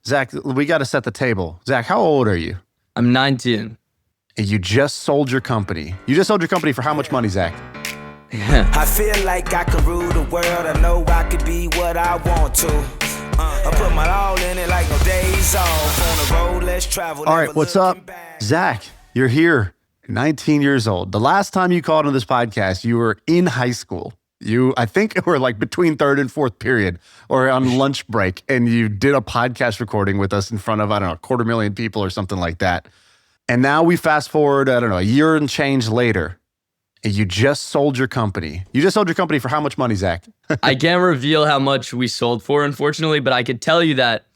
Zach, we got to set the table. Zach, how old are you? I'm 19. And you just sold your company. You just sold your company for how much money, Zach? Yeah. I feel like I can rule the world. I know I could be what I want to. I put my all in it like no days off. On the road, let's travel. All right, what's up? Zach, you're here, 19 years old. The last time you called on this podcast, you were in high school. I think were like between third and fourth period or on lunch break, and you did a podcast recording with us in front of, 250,000 people or something like that. And now we fast forward, a year and change later, and you just sold your company. You just sold your company for how much money, Zach? I can't reveal how much we sold for, unfortunately, but I could tell you that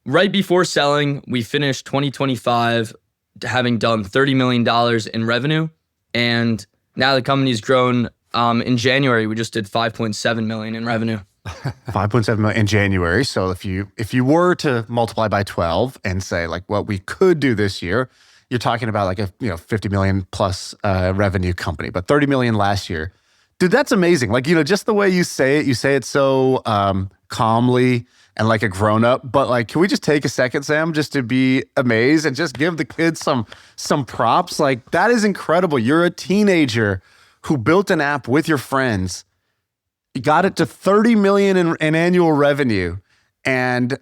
right before selling, we finished 2025 having done $30 million in revenue. And now the company's grown. In January, we just did 5.7 million in revenue. 5.7 million in January. So if you were to multiply by 12 and say like what we could do this year, you're talking about like a 50 million plus revenue company, but 30 million last year. Dude, that's amazing. Like, just the way you say it so calmly and like a grown up. But like, can we just take a second, Sam, just to be amazed and just give the kids some props? Like, that is incredible. You're a teenager who built an app with your friends, got it to 30 million in annual revenue, and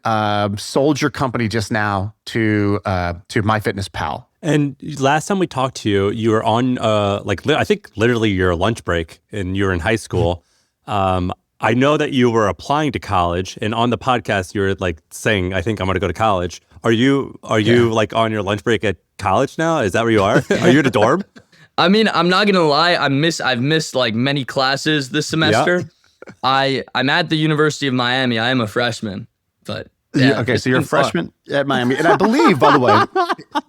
sold your company just now to MyFitnessPal. And last time we talked to you, you were on I think literally your lunch break, and you were in high school. I know that you were applying to college, and on the podcast you were like saying, "I think I'm going to go to college." Are you like on your lunch break at college now? Is that where you are? Are you at a dorm? I mean, I'm not gonna lie. I've missed like many classes this semester. Yeah. I'm at the University of Miami. I am a freshman, but yeah, okay. So you're a freshman at Miami, and I believe, by the way,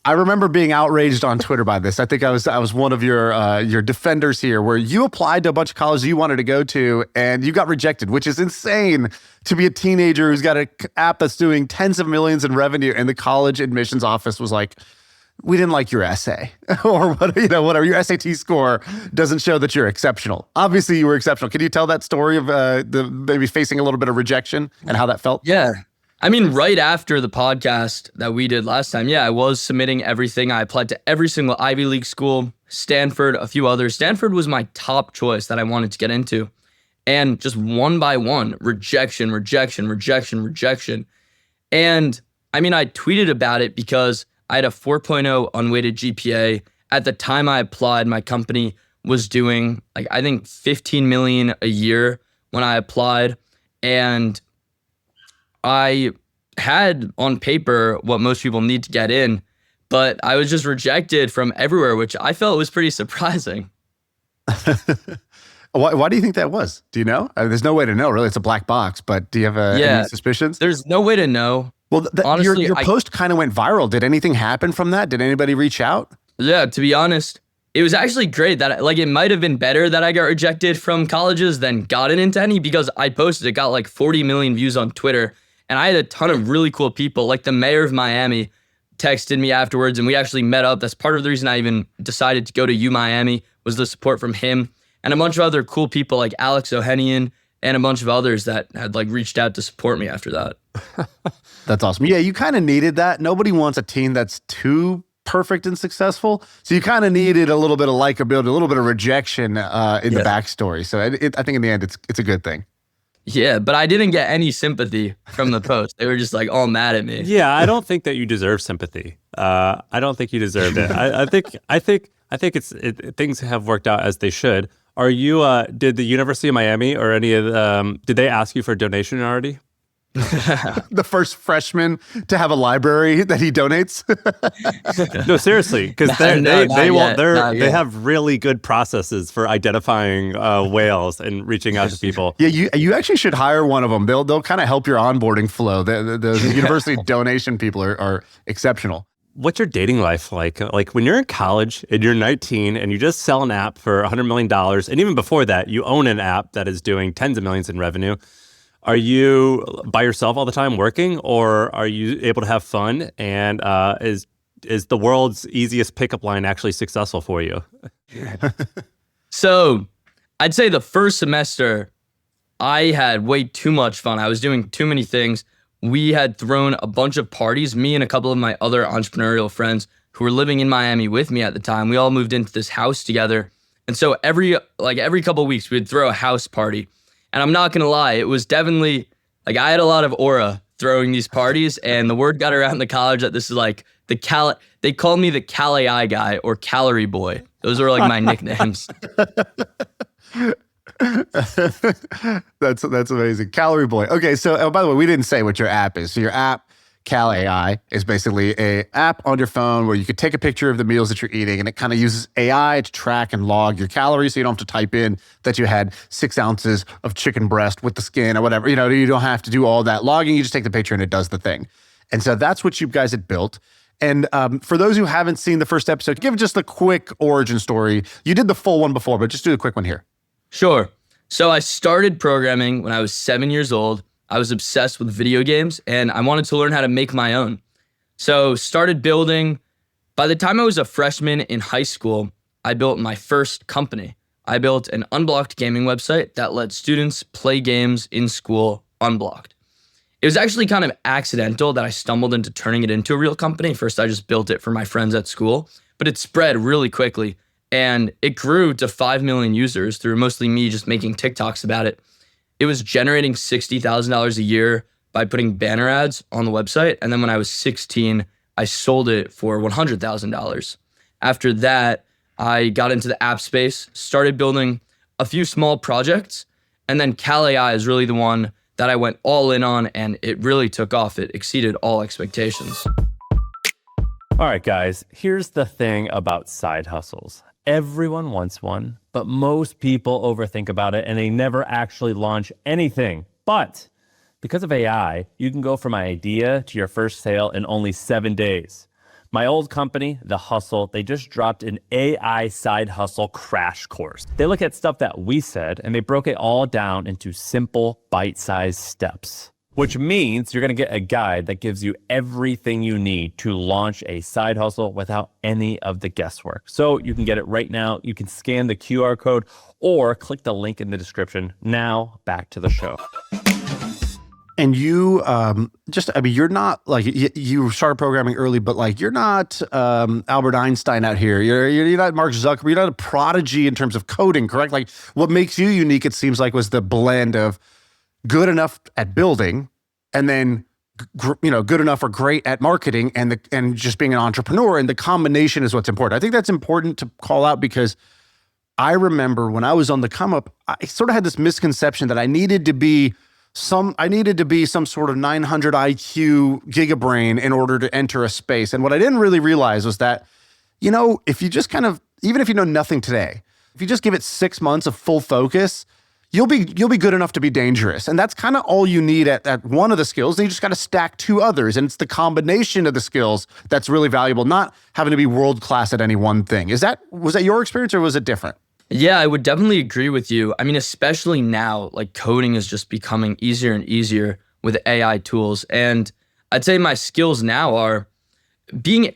I remember being outraged on Twitter by this. I think I was one of your defenders here, where you applied to a bunch of colleges you wanted to go to, and you got rejected, which is insane to be a teenager who's got an app that's doing tens of millions in revenue, and the college admissions office was like, we didn't like your essay or whatever. Your SAT score doesn't show that you're exceptional. Obviously, you were exceptional. Can you tell that story of maybe facing a little bit of rejection and how that felt? Yeah. I mean, right after the podcast that we did last time, I was submitting everything. I applied to every single Ivy League school, Stanford, a few others. Stanford was my top choice that I wanted to get into. And just one by one, rejection. And I mean, I tweeted about it because I had a 4.0 unweighted GPA. At the time I applied, my company was doing I think 15 million a year when I applied. And I had on paper what most people need to get in, but I was just rejected from everywhere, which I felt was pretty surprising. Why do you think that was? Do you know? There's no way to know, really. It's a black box, but do you have any suspicions? There's no way to know. Well, honestly, your post kind of went viral. Did anything happen from that? Did anybody reach out? Yeah, to be honest, it was actually great that it might have been better that I got rejected from colleges than gotten into any, because I posted, it got like 40 million views on Twitter, and I had a ton of really cool people. Like the mayor of Miami texted me afterwards, and we actually met up. That's part of the reason I even decided to go to Miami, was the support from him and a bunch of other cool people like Alex Ohanian and a bunch of others that had reached out to support me after that. That's awesome. Yeah, you kind of needed that. Nobody wants a team that's too perfect and successful. So you kind of needed a little bit of likability, a little bit of rejection in the backstory. So I think in the end, it's a good thing. Yeah, but I didn't get any sympathy from the post. They were just all mad at me. Yeah, I don't think that you deserve sympathy. I don't think you deserved it. I think things have worked out as they should. Are you? Did the University of Miami or any of did they ask you for a donation already? The first freshman to have a library that he donates. No, seriously, because they have really good processes for identifying whales and reaching out to people. Yeah, you actually should hire one of them. They'll kind of help your onboarding flow. The university donation people are exceptional. What's your dating life like? Like when you're in college and you're 19 and you just sell an app for $100 million, and even before that, you own an app that is doing tens of millions in revenue. Are you by yourself all the time working, or are you able to have fun? And is the world's easiest pickup line actually successful for you? So I'd say the first semester, I had way too much fun. I was doing too many things. we had thrown a bunch of parties, me and a couple of my other entrepreneurial friends who were living in Miami with me at the time. We all moved into this house together. And so every couple of weeks, we'd throw a house party. And I'm not going to lie, it was definitely, like, I had a lot of aura throwing these parties, and the word got around the college that this is like they called me the Cal-AI guy or Calorie Boy. Those were like my nicknames. That's amazing. Calorie Boy. Okay, so by the way, we didn't say what your app is. So your app, Cal-AI, is basically a app on your phone where you could take a picture of the meals that you're eating, and it kind of uses AI to track and log your calories, so you don't have to type in that you had 6 ounces of chicken breast with the skin or whatever. You know, you don't have to do all that logging. You just take the picture and it does the thing. And so that's what you guys had built. And for those who haven't seen the first episode, give just a quick origin story. You did the full one before, but just do a quick one here. Sure. So I started programming when I was 7 years old. I was obsessed with video games, and I wanted to learn how to make my own. So started building. By the time I was a freshman in high school, I built my first company. I built an unblocked gaming website that let students play games in school unblocked. It was actually kind of accidental that I stumbled into turning it into a real company. First, I just built it for my friends at school, but it spread really quickly, and it grew to 5 million users through mostly me just making TikToks about it. It was generating $60,000 a year by putting banner ads on the website. And then when I was 16, I sold it for $100,000. After that, I got into the app space, started building a few small projects. And then Cal-AI is really the one that I went all in on, and it really took off. It exceeded all expectations. All right, guys, here's the thing about side hustles. Everyone wants one, but most people overthink about it and they never actually launch anything. But because of AI, you can go from idea to your first sale in only 7 days. My old company, The Hustle, they just dropped an AI side hustle crash course. They look at stuff that we said and they broke it all down into simple, bite-sized steps. Which means you're gonna get a guide that gives you everything you need to launch a side hustle without any of the guesswork. So you can get it right now. You can scan the QR code or click the link in the description. Now back to the show. And you you're not like, you started programming early, but like, you're not Albert Einstein out here. You're not Mark Zuckerberg. You're not a prodigy in terms of coding, correct? Like, what makes you unique, it seems like, was the blend of good enough at building, and then good enough or great at marketing, and just being an entrepreneur. And the combination is what's important. I think that's important to call out, because I remember when I was on the come up, I sort of had this misconception that I needed to be some sort of 900 IQ gigabrain in order to enter a space. And what I didn't really realize was that, if you just even if you know nothing today, if you just give it 6 months of full focus, you'll be good enough to be dangerous. And that's kind of all you need at one of the skills. And you just got to stack 2 others. And it's the combination of the skills that's really valuable, not having to be world-class at any one thing. Was that your experience, or was it different? Yeah, I would definitely agree with you. I mean, especially now, like, coding is just becoming easier and easier with AI tools. And I'd say my skills now are being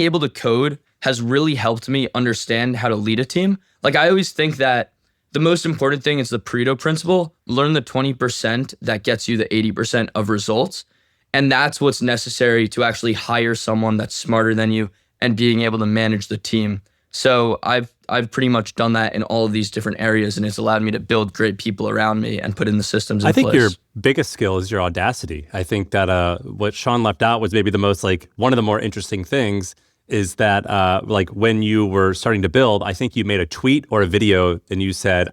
able to code has really helped me understand how to lead a team. Like, I always think that the most important thing is the Pareto principle. Learn the 20% that gets you the 80% of results. And that's what's necessary to actually hire someone that's smarter than you and being able to manage the team. So I've pretty much done that in all of these different areas, and it's allowed me to build great people around me and put in the systems in place. I think your biggest skill is your audacity. I think that what Shaan left out was maybe the most, like, one of the more interesting things is that like, when you were starting to build, I think you made a tweet or a video and you said,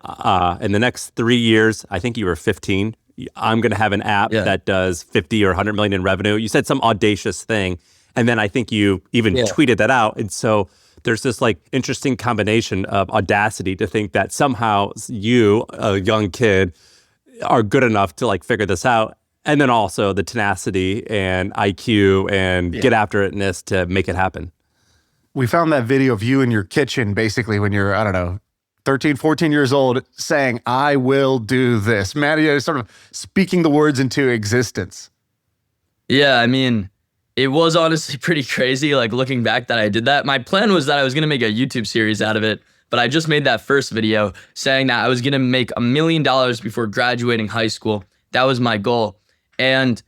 in the next 3 years, I think you were 15, I'm going to have an app that does 50 or 100 million in revenue. You said some audacious thing. And then I think you even tweeted that out. And so there's this, like, interesting combination of audacity to think that somehow you, a young kid, are good enough to, like, figure this out. And then also the tenacity and IQ and get after itness to make it happen. We found that video of you in your kitchen, basically, when you're, 13, 14 years old, saying, I will do this. Man, you're sort of speaking the words into existence. Yeah, I mean, it was honestly pretty crazy, like, looking back that I did that. My plan was that I was going to make a YouTube series out of it, but I just made that first video saying that I was going to make $1 million before graduating high school. That was my goal. And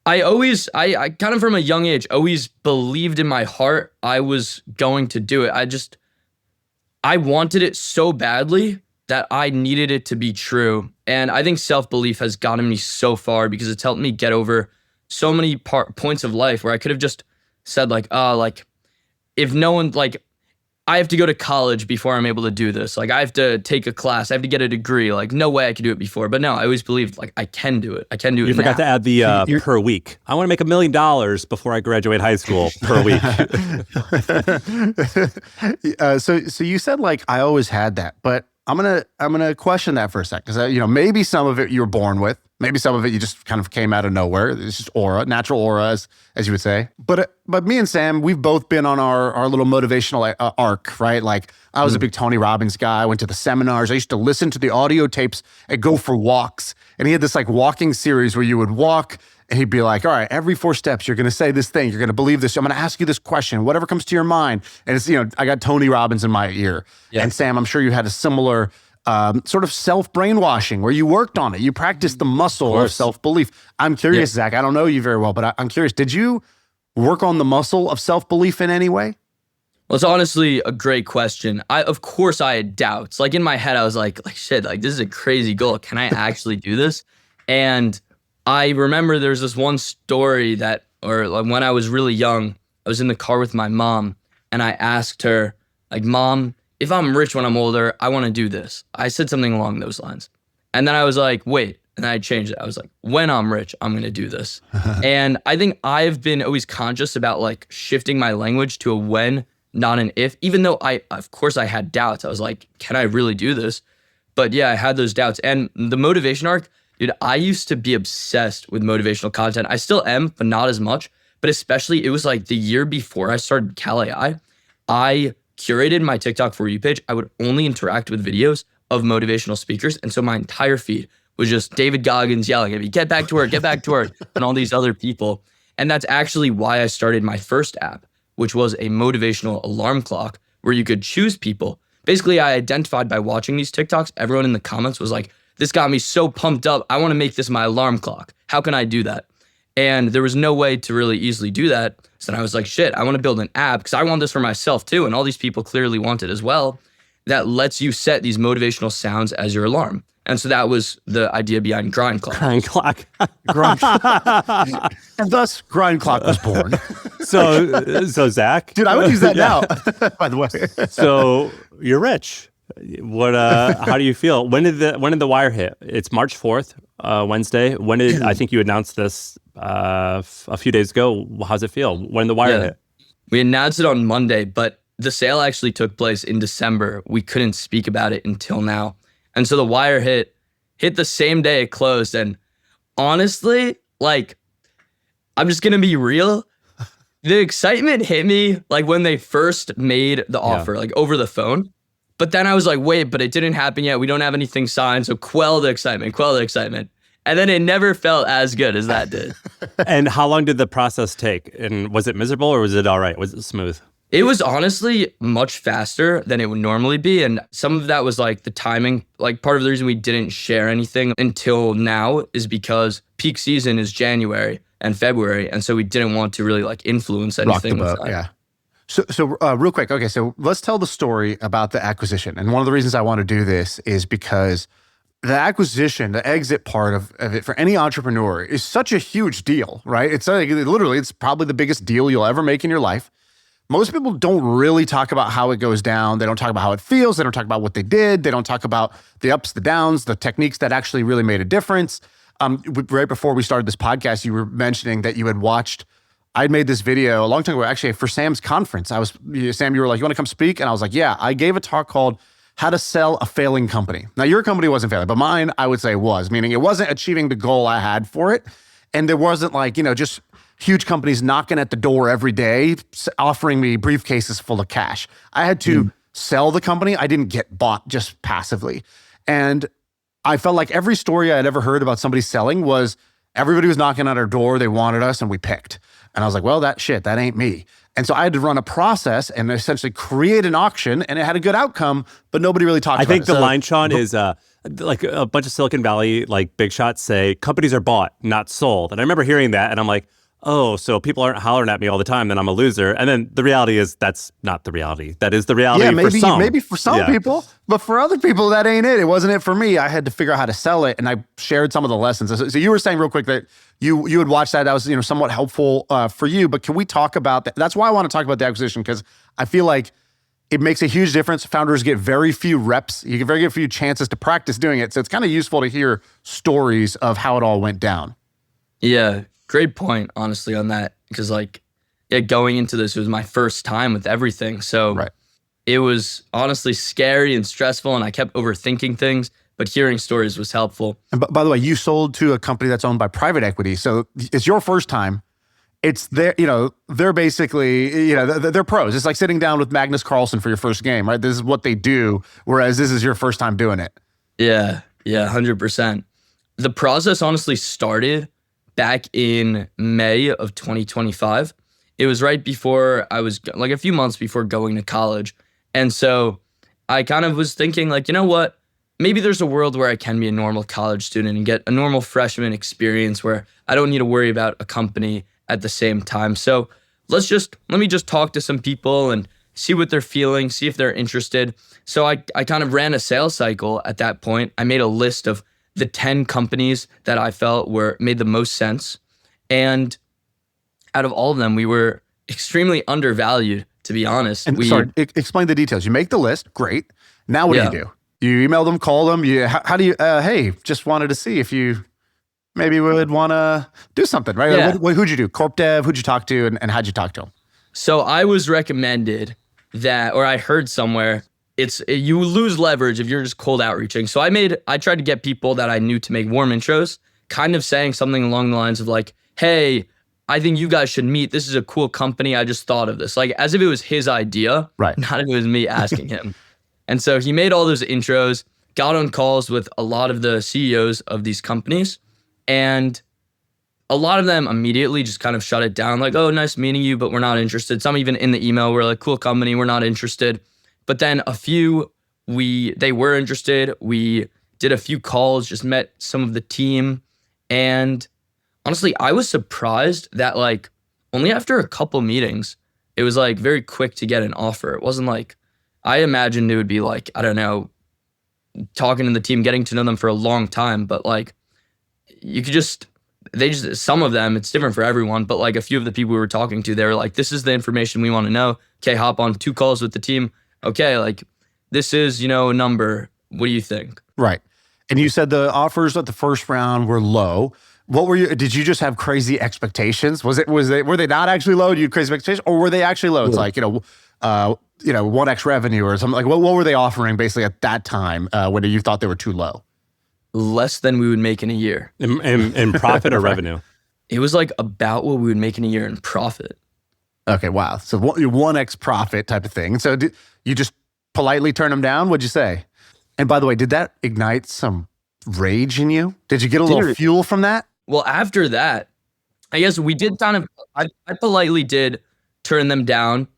I kind of from a young age, always believed in my heart I was going to do it. I wanted it so badly that I needed it to be true. And I think self-belief has gotten me so far because it's helped me get over so many points of life where I could have just said like, if no one, like, I have to go to college before I'm able to do this. Like, I have to take a class. I have to get a degree. Like, no way I could do it before. But no, I always believed, like, I can do it. I can do it You forgot now. to add the per week. I want to make $1 million before I graduate high school per week. So you said like I always had that, but I'm gonna question that for a sec because maybe some of it you were born with, maybe some of it you just kind of came out of nowhere. It's just aura, natural aura, as you would say. But me and Sam, we've both been on our little motivational arc, right? Like I was a big Tony Robbins guy. I went to the seminars. I used to listen to the audio tapes and go for walks. And he had this like walking series where you would walk. And he'd be like, all right, every 4 steps, you're going to say this thing. You're going to believe this. I'm going to ask you this question, whatever comes to your mind. And it's, I got Tony Robbins in my ear. Yeah. And Sam, I'm sure you had a similar sort of self-brainwashing where you worked on it. You practiced the muscle of self-belief. I'm curious, Zach, I don't know you very well, but I'm curious. Did you work on the muscle of self-belief in any way? Well, it's honestly a great question. Of course I had doubts. Like in my head, I was like shit, like this is a crazy goal. Can I actually do this? And I remember there's this one story when I was really young, I was in the car with my mom and I asked her, like, Mom, if I'm rich when I'm older, I want to do this. I said something along those lines. And then I was like, wait, and I changed it. I was like, when I'm rich, I'm going to do this. And I think I've been always conscious about like shifting my language to a when, not an if, even though of course I had doubts. I was like, can I really do this? But yeah, I had those doubts. And the motivation arc, dude, I used to be obsessed with motivational content. I still am, but not as much. But especially, it was like the year before I started Cal AI, I curated my TikTok For You page. I would only interact with videos of motivational speakers. And so my entire feed was just David Goggins yelling at me, get back to work, and all these other people. And that's actually why I started my first app, which was a motivational alarm clock where you could choose people. Basically, I identified by watching these TikToks, everyone in the comments was like, this got me so pumped up. I want to make this my alarm clock. How can I do that? And there was no way to really easily do that. So then I was like, shit, I want to build an app because I want this for myself too. And all these people clearly want it as well. That lets you set these motivational sounds as your alarm. And so that was the idea behind Grind Clock. Grind Clock. And thus, Grind Clock was born. So Zach. Dude, I would use that now, by the way. So you're rich. What? How do you feel? When did the wire hit? It's March 4th, Wednesday. When did I think you announced this a few days ago? How's it feel? When did the wire hit? We announced it on Monday, but the sale actually took place in December. We couldn't speak about it until now, and so the wire hit the same day it closed. And honestly, like, I'm just gonna be real. The excitement hit me like when they first made the offer, like over the phone. But then I was like, wait, but it didn't happen yet. We don't have anything signed. So quell the excitement. And then it never felt as good as that did. And how long did the process take? And was it miserable or was it all right? Was it smooth? It was honestly much faster than it would normally be. And some of that was like the timing. Like part of the reason we didn't share anything until now is because peak season is January and February. And so we didn't want to really like influence anything with that. Yeah. So real quick, okay, so let's tell the story about the acquisition. And one of the reasons I want to do this is because the acquisition, the exit part of it for any entrepreneur is such a huge deal, right? It's like, literally, it's probably the biggest deal you'll ever make in your life. Most people don't really talk about how it goes down. They don't talk about how it feels. They don't talk about what they did. They don't talk about the ups, the downs, the techniques that actually really made a difference. Right before we started this podcast, you were mentioning that you had watched I'd made this video a long time ago, actually, for Sam's conference. Sam, you were like, you want to come speak? And I was like, yeah. I gave a talk called How to Sell a Failing Company. Now, your company wasn't failing, but mine, I would say, was, meaning it wasn't achieving the goal I had for it. And there wasn't like, just huge companies knocking at the door every day, offering me briefcases full of cash. I had to sell the company. I didn't get bought just passively. And I felt like every story I had ever heard about somebody selling was everybody was knocking at our door. They wanted us and we picked. And I was like, well, that ain't me. And so I had to run a process and essentially create an auction, and it had a good outcome, but nobody really talked about it. I think the line, Shaan, is like a bunch of Silicon Valley, like big shots say companies are bought, not sold. And I remember hearing that and I'm like, oh, so people aren't hollering at me all the time, then I'm a loser. And then the reality is that's not the reality. That is the reality for some. Maybe for some people, but for other people, that ain't it. It wasn't it for me. I had to figure out how to sell it, and I shared some of the lessons. So you were saying real quick that you had watched that. That was somewhat helpful for you. But can we talk about that? That's why I want to talk about the acquisition, because I feel like it makes a huge difference. Founders get very few reps. You get very few chances to practice doing it. So it's kind of useful to hear stories of how it all went down. Yeah. Great point, honestly, on that, because going into this, it was my first time with everything. So It was honestly scary and stressful, and I kept overthinking things, but hearing stories was helpful. And by the way, you sold to a company that's owned by private equity. So it's your first time. It's their, they're basically, they're pros. It's like sitting down with Magnus Carlsen for your first game, right? This is what they do, whereas this is your first time doing it. Yeah, 100%. The process honestly started back in May of 2025. It was right before I was like a few months before going to college. And so I kind of was thinking like, you know what? Maybe there's a world where I can be a normal college student and get a normal freshman experience where I don't need to worry about a company at the same time. So let me just talk to some people and see what they're feeling, see if they're interested. So I kind of ran a sales cycle at that point. I made a list of the 10 companies that I felt made the most sense. And out of all of them, we were extremely undervalued, to be honest. And explain the details. You make the list, great. Now what do you do? You email them, call them. How do you, hey, just wanted to see if you maybe would want to do something, right? Yeah. Who'd you do? Corp dev, who'd you talk to, and how'd you talk to them? So I was recommended that, or I heard somewhere, you lose leverage if you're just cold outreaching. So I tried to get people that I knew to make warm intros, kind of saying something along the lines of like, hey, I think you guys should meet. This is a cool company. I just thought of this. Like as if it was his idea, right? Not if it was me asking him. And so he made all those intros, got on calls with a lot of the CEOs of these companies, and a lot of them immediately just kind of shut it down. Like, oh, nice meeting you, but we're not interested. Some even in the email were like, cool company, we're not interested. But then a few, they were interested. We did a few calls, just met some of the team. And honestly, I was surprised that like only after a couple meetings, it was like very quick to get an offer. It wasn't like, I imagined it would be like, I don't know, talking to the team, getting to know them for a long time. But like, some of them, it's different for everyone, but like a few of the people we were talking to, they were like, this is the information we want to know. Okay, hop on 2 calls with the team. Okay, like this is, a number. What do you think? Right. And you said the offers at the first round were low. Did you just have crazy expectations? Were they not actually low? Did you have crazy expectations, or were they actually low? It's like, 1x revenue or something. Like what were they offering basically at that time when you thought they were too low? Less than we would make in a year. In profit or revenue? It was like about what we would make in a year in profit. Okay, wow. So 1x profit type of thing. So you just politely turn them down? What'd you say? And by the way, did that ignite some rage in you? Did you get a little fuel from that? Well, after that, I guess we did kind of, I politely did turn them down.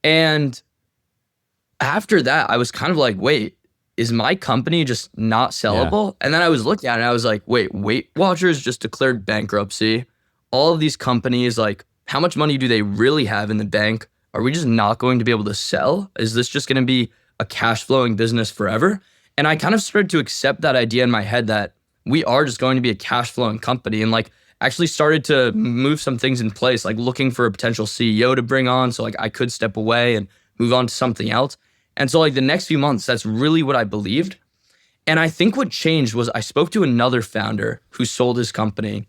And after that, I was kind of like, wait, is my company just not sellable? Yeah. And then I was looking at it and I was like, wait, Weight Watchers just declared bankruptcy. All of these companies, like, how much money do they really have in the bank? Are we just not going to be able to sell? Is this just going to be a cash flowing business forever? And I kind of started to accept that idea in my head that we are just going to be a cash flowing company, and like actually started to move some things in place, like looking for a potential CEO to bring on. So like I could step away and move on to something else. And so like the next few months, that's really what I believed. And I think what changed was I spoke to another founder who sold his company,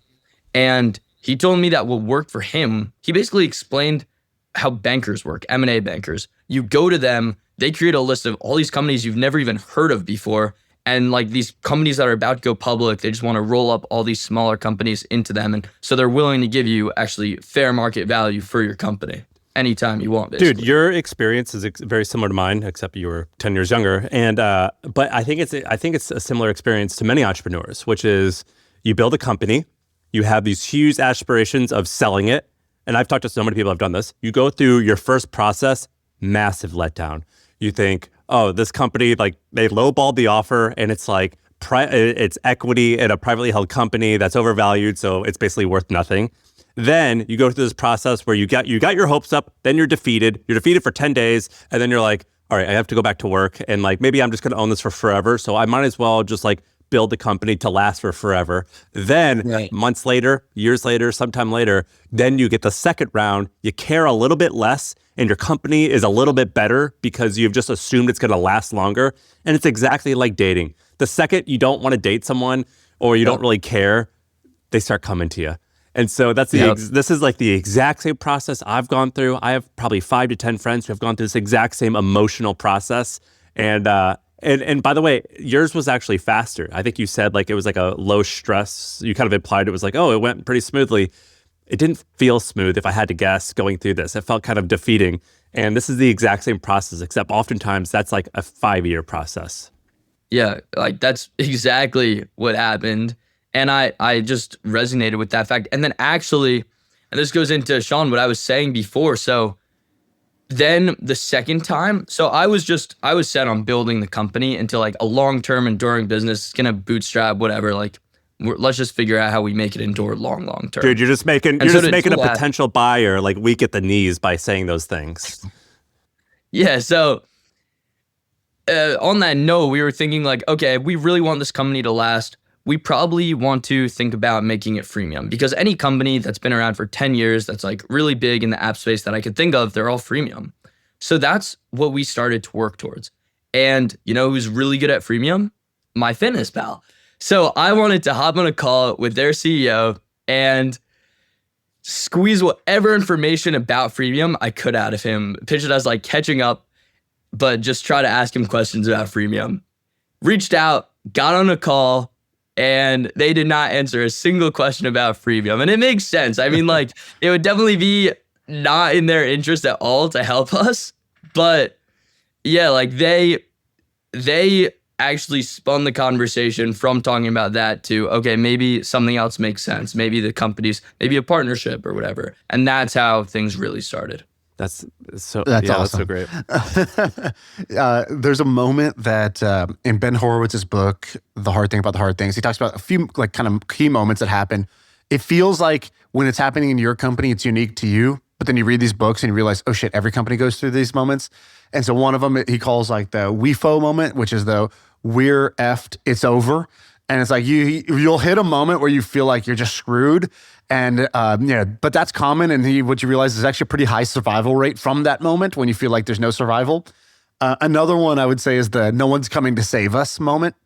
and he told me that what worked for him, he basically explained how bankers work, M&A bankers. You go to them, they create a list of all these companies you've never even heard of before. And like these companies that are about to go public, they just want to roll up all these smaller companies into them. And so they're willing to give you actually fair market value for your company anytime you want, basically. Dude, your experience is very similar to mine, except you were 10 years younger. And but I think it's a similar experience to many entrepreneurs, which is you build a company, you have these huge aspirations of selling it. And I've talked to so many people who've done this. You go through your first process, massive letdown. You think, oh, this company, like they lowballed the offer and it's like, it's equity in a privately held company that's overvalued, so it's basically worth nothing. Then you go through this process where you got your hopes up, then you're defeated. You're defeated for 10 days, and then you're like, all right, I have to go back to work, and like maybe I'm just going to own this for forever, so I might as well just like build the company to last for forever. Then months later, years later, sometime later, then you get the second round. You care a little bit less, and your company is a little bit better because you've just assumed it's going to last longer. And it's exactly like dating. The second you don't want to date someone or you don't really care, they start coming to you. And so that's this is like the exact same process I've gone through. I have probably 5 to 10 friends who have gone through this exact same emotional process. And by the way, yours was actually faster. I think you said like it was like a low stress. You kind of implied it was like, oh, it went pretty smoothly. It didn't feel smooth if I had to guess going through this. It felt kind of defeating. And this is the exact same process, except oftentimes that's like a 5-year process. Yeah, like that's exactly what happened. And I just resonated with that fact. And then actually, and this goes into Shaan, what I was saying before. So then the second time, so I was set on building the company into like a long-term enduring business. It's gonna bootstrap, whatever. Like, let's just figure out how we make it endure long term. Dude, you're just making a potential buyer like weak at the knees by saying those things. Yeah, so on that note, we were thinking like, okay, if we really want this company to last, we probably want to think about making it freemium, because any company that's been around for 10 years that's like really big in the app space that I could think of, they're all freemium. So that's what we started to work towards. And you know who's really good at freemium? My fitness pal. So I wanted to hop on a call with their CEO and squeeze whatever information about freemium I could out of him, pitch it as like catching up, but just try to ask him questions about freemium. Reached out, got on a call, and they did not answer a single question about freemium. And it makes sense. I mean, like, it would definitely be not in their interest at all to help us. But yeah, like they actually spun the conversation from talking about that to, okay, maybe something else makes sense. Maybe the company's, maybe a partnership or whatever. And that's how things really started. That's awesome. That's so great. There's a moment that in Ben Horowitz's book, The Hard Thing About the Hard Things, he talks about a few like kind of key moments that happen. It feels like when it's happening in your company, it's unique to you. But then you read these books and you realize, oh shit, every company goes through these moments. And so one of them he calls like the WEFO moment, which is the we're effed, it's over. And it's like you'll hit a moment where you feel like you're just screwed. And but that's common. And what you realize is actually a pretty high survival rate from that moment when you feel like there's no survival. Another one I would say is the no one's coming to save us moment.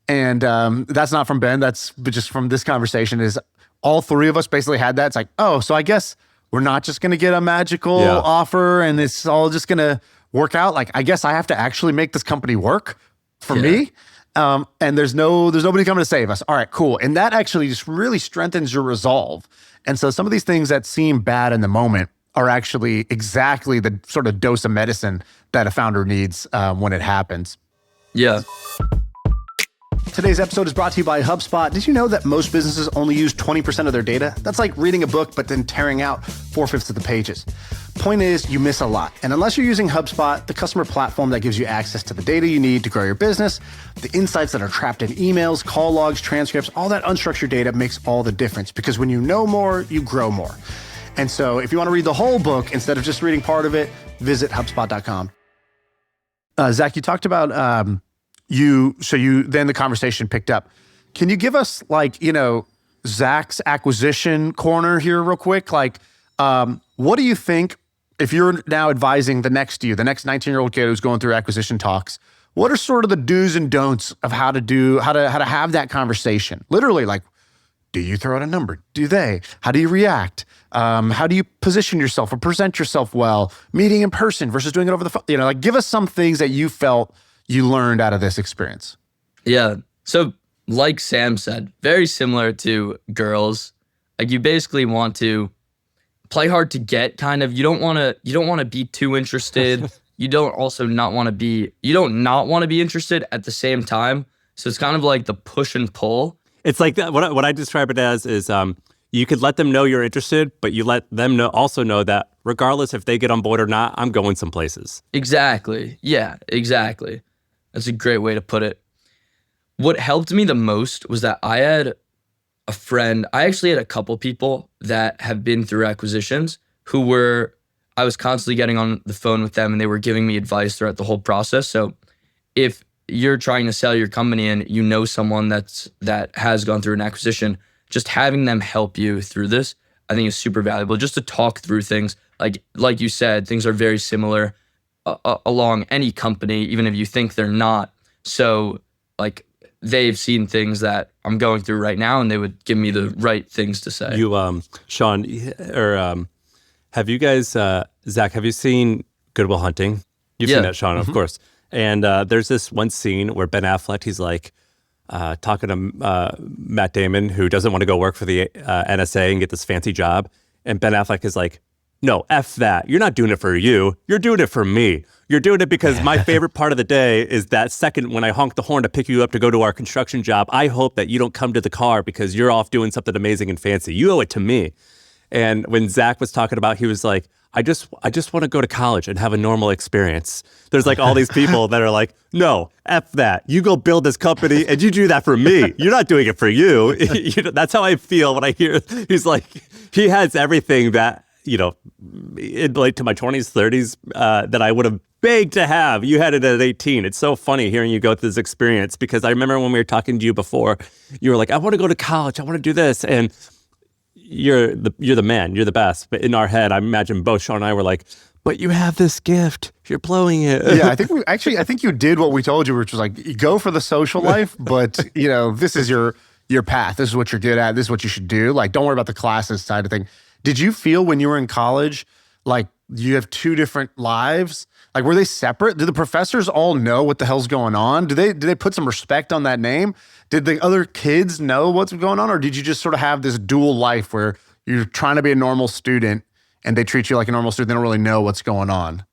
And that's not from Ben. That's just from this conversation is all three of us basically had that. It's like, oh, so I guess we're not just going to get a magical offer and it's all just going to work out. Like, I guess I have to actually make this company work for me. And there's nobody coming to save us. All right, cool. And that actually just really strengthens your resolve. And so some of these things that seem bad in the moment are actually exactly the sort of dose of medicine that a founder needs when it happens. Yeah. Today's episode is brought to you by HubSpot. Did you know that most businesses only use 20% of their data? That's like reading a book, but then tearing out 4/5 of the pages. Point is, you miss a lot. And unless you're using HubSpot, the customer platform that gives you access to the data you need to grow your business, the insights that are trapped in emails, call logs, transcripts, all that unstructured data makes all the difference. Because when you know more, you grow more. And so if you want to read the whole book instead of just reading part of it, visit HubSpot.com. Zach, you talked about then the conversation picked up. Can you give us Zach's acquisition corner here real quick? What do you think if you're now advising the next 19-year-old kid who's going through acquisition talks? What are sort of the do's and don'ts of how to have that conversation? Literally, like, do you throw out a number? Do they? How do you react? How do you position yourself or present yourself well? Meeting in person versus doing it over the phone. Give us some things that you felt you learned out of this experience. Yeah. So like Sam said, very similar to girls. Like, you basically want to play hard to get, kind of. You don't want to be too interested. You don't not want to be interested at the same time. So it's kind of like the push and pull. It's like that. What I describe it as is you could let them know you're interested, but you let them also know that regardless if they get on board or not, I'm going some places. Exactly. Yeah, exactly. That's a great way to put it. What helped me the most was that I had a friend. I actually had a couple people that have been through acquisitions I was constantly getting on the phone with them and they were giving me advice throughout the whole process. So if you're trying to sell your company and you know someone that has gone through an acquisition, just having them help you through this, I think is super valuable. Just to talk through things, like you said, things are very similar along any company, even if you think they're not. So like they've seen things that I'm going through right now, and they would give me the right things to say. You, Shaan, or have you guys, Zach? Have you seen Good Will Hunting? You've seen that, Shaan, of course. And there's this one scene where Ben Affleck, he's like talking to Matt Damon, who doesn't want to go work for the NSA and get this fancy job. And Ben Affleck is like, no, F that. You're not doing it for you. You're doing it for me. You're doing it because my favorite part of the day is that second when I honk the horn to pick you up to go to our construction job. I hope that you don't come to the car because you're off doing something amazing and fancy. You owe it to me. And when Zach was talking about, he was like, I just want to go to college and have a normal experience. There's like all these people that are like, no, F that. You go build this company and you do that for me. You're not doing it for you. That's how I feel when I hear, he's like, he has everything that, in like to my 20s, 30s, that I would have begged to have. You had it at 18. It's so funny hearing you go through this experience because I remember when we were talking to you before, you were like, I want to go to college. I want to do this. And you're the man, you're the best. But in our head, I imagine both Shaan and I were like, but you have this gift. You're blowing it. Yeah, I think you did what we told you, which was like, you go for the social life, but this is your path. This is what you're good at. This is what you should do. Like, don't worry about the classes side of thing. Did you feel when you were in college, like you have two different lives? Like, were they separate? Did the professors all know what the hell's going on? Did they put some respect on that name? Did the other kids know what's going on? Or did you just sort of have this dual life where you're trying to be a normal student and they treat you like a normal student? They don't really know what's going on.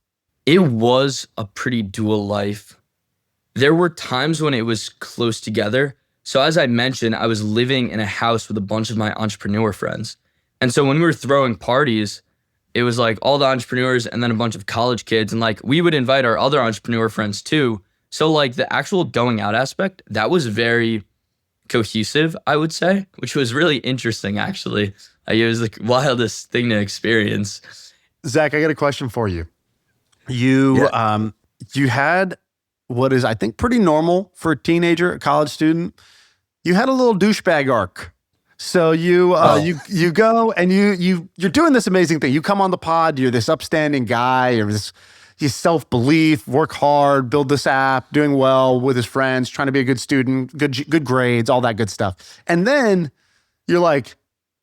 It was a pretty dual life. There were times when it was close together. So as I mentioned, I was living in a house with a bunch of my entrepreneur friends. And so when we were throwing parties, it was like all the entrepreneurs and then a bunch of college kids. And like we would invite our other entrepreneur friends too. So like the actual going out aspect, that was very cohesive, I would say, which was really interesting actually. It was the wildest thing to experience. Zach, I got a question for you. You had what is, I think, pretty normal for a teenager, a college student. You had a little douchebag arc. So you go and you're doing this amazing thing. You come on the pod, you're this upstanding guy, you're this self-belief, work hard, build this app, doing well with his friends, trying to be a good student, good grades, all that good stuff. And then you're like,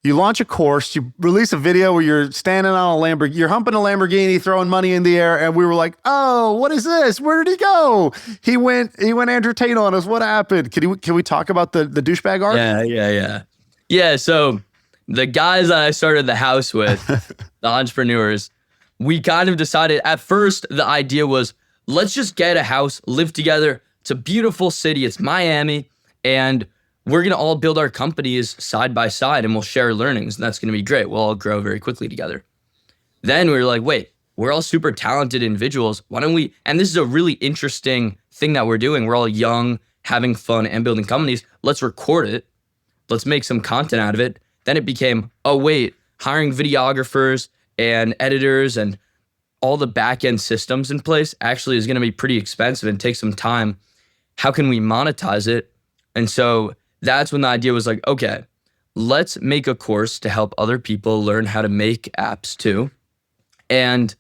you launch a course, you release a video where you're standing on a Lamborghini, you're humping a Lamborghini, throwing money in the air, and we were like, oh, what is this? Where did he go? He went Andrew Tate on us. What happened? Can we talk about the douchebag arc? Yeah, so the guys that I started the house with, the entrepreneurs, we kind of decided at first the idea was, let's just get a house, live together. It's a beautiful city. It's Miami. And we're going to all build our companies side by side and we'll share learnings. And that's going to be great. We'll all grow very quickly together. Then we were like, wait, we're all super talented individuals. Why don't we, and this is a really interesting thing that we're doing. We're all young, having fun and building companies. Let's record it. Let's make some content out of it. Then it became, oh wait, hiring videographers and editors and all the back-end systems in place actually is gonna be pretty expensive and take some time. How can we monetize it? And so that's when the idea was like, okay, let's make a course to help other people learn how to make apps too. And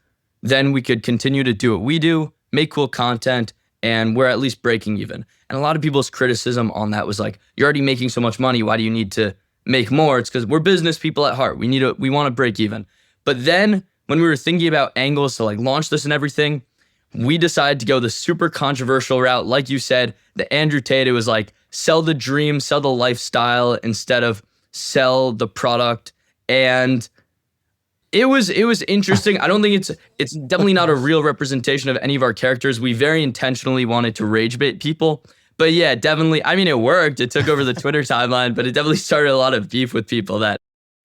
then we could continue to do what we do, make cool content, and we're at least breaking even. And a lot of people's criticism on that was like, you're already making so much money. Why do you need to make more? It's because we're business people at heart. We want to break even. But then when we were thinking about angles to like launch this and everything, we decided to go the super controversial route. Like you said, the Andrew Tate, it was like sell the dream, sell the lifestyle instead of sell the product. And it was interesting. I don't think it's definitely not a real representation of any of our characters. We very intentionally wanted to rage bait people. But yeah, definitely, I mean, it worked. It took over the Twitter timeline, but it definitely started a lot of beef with people that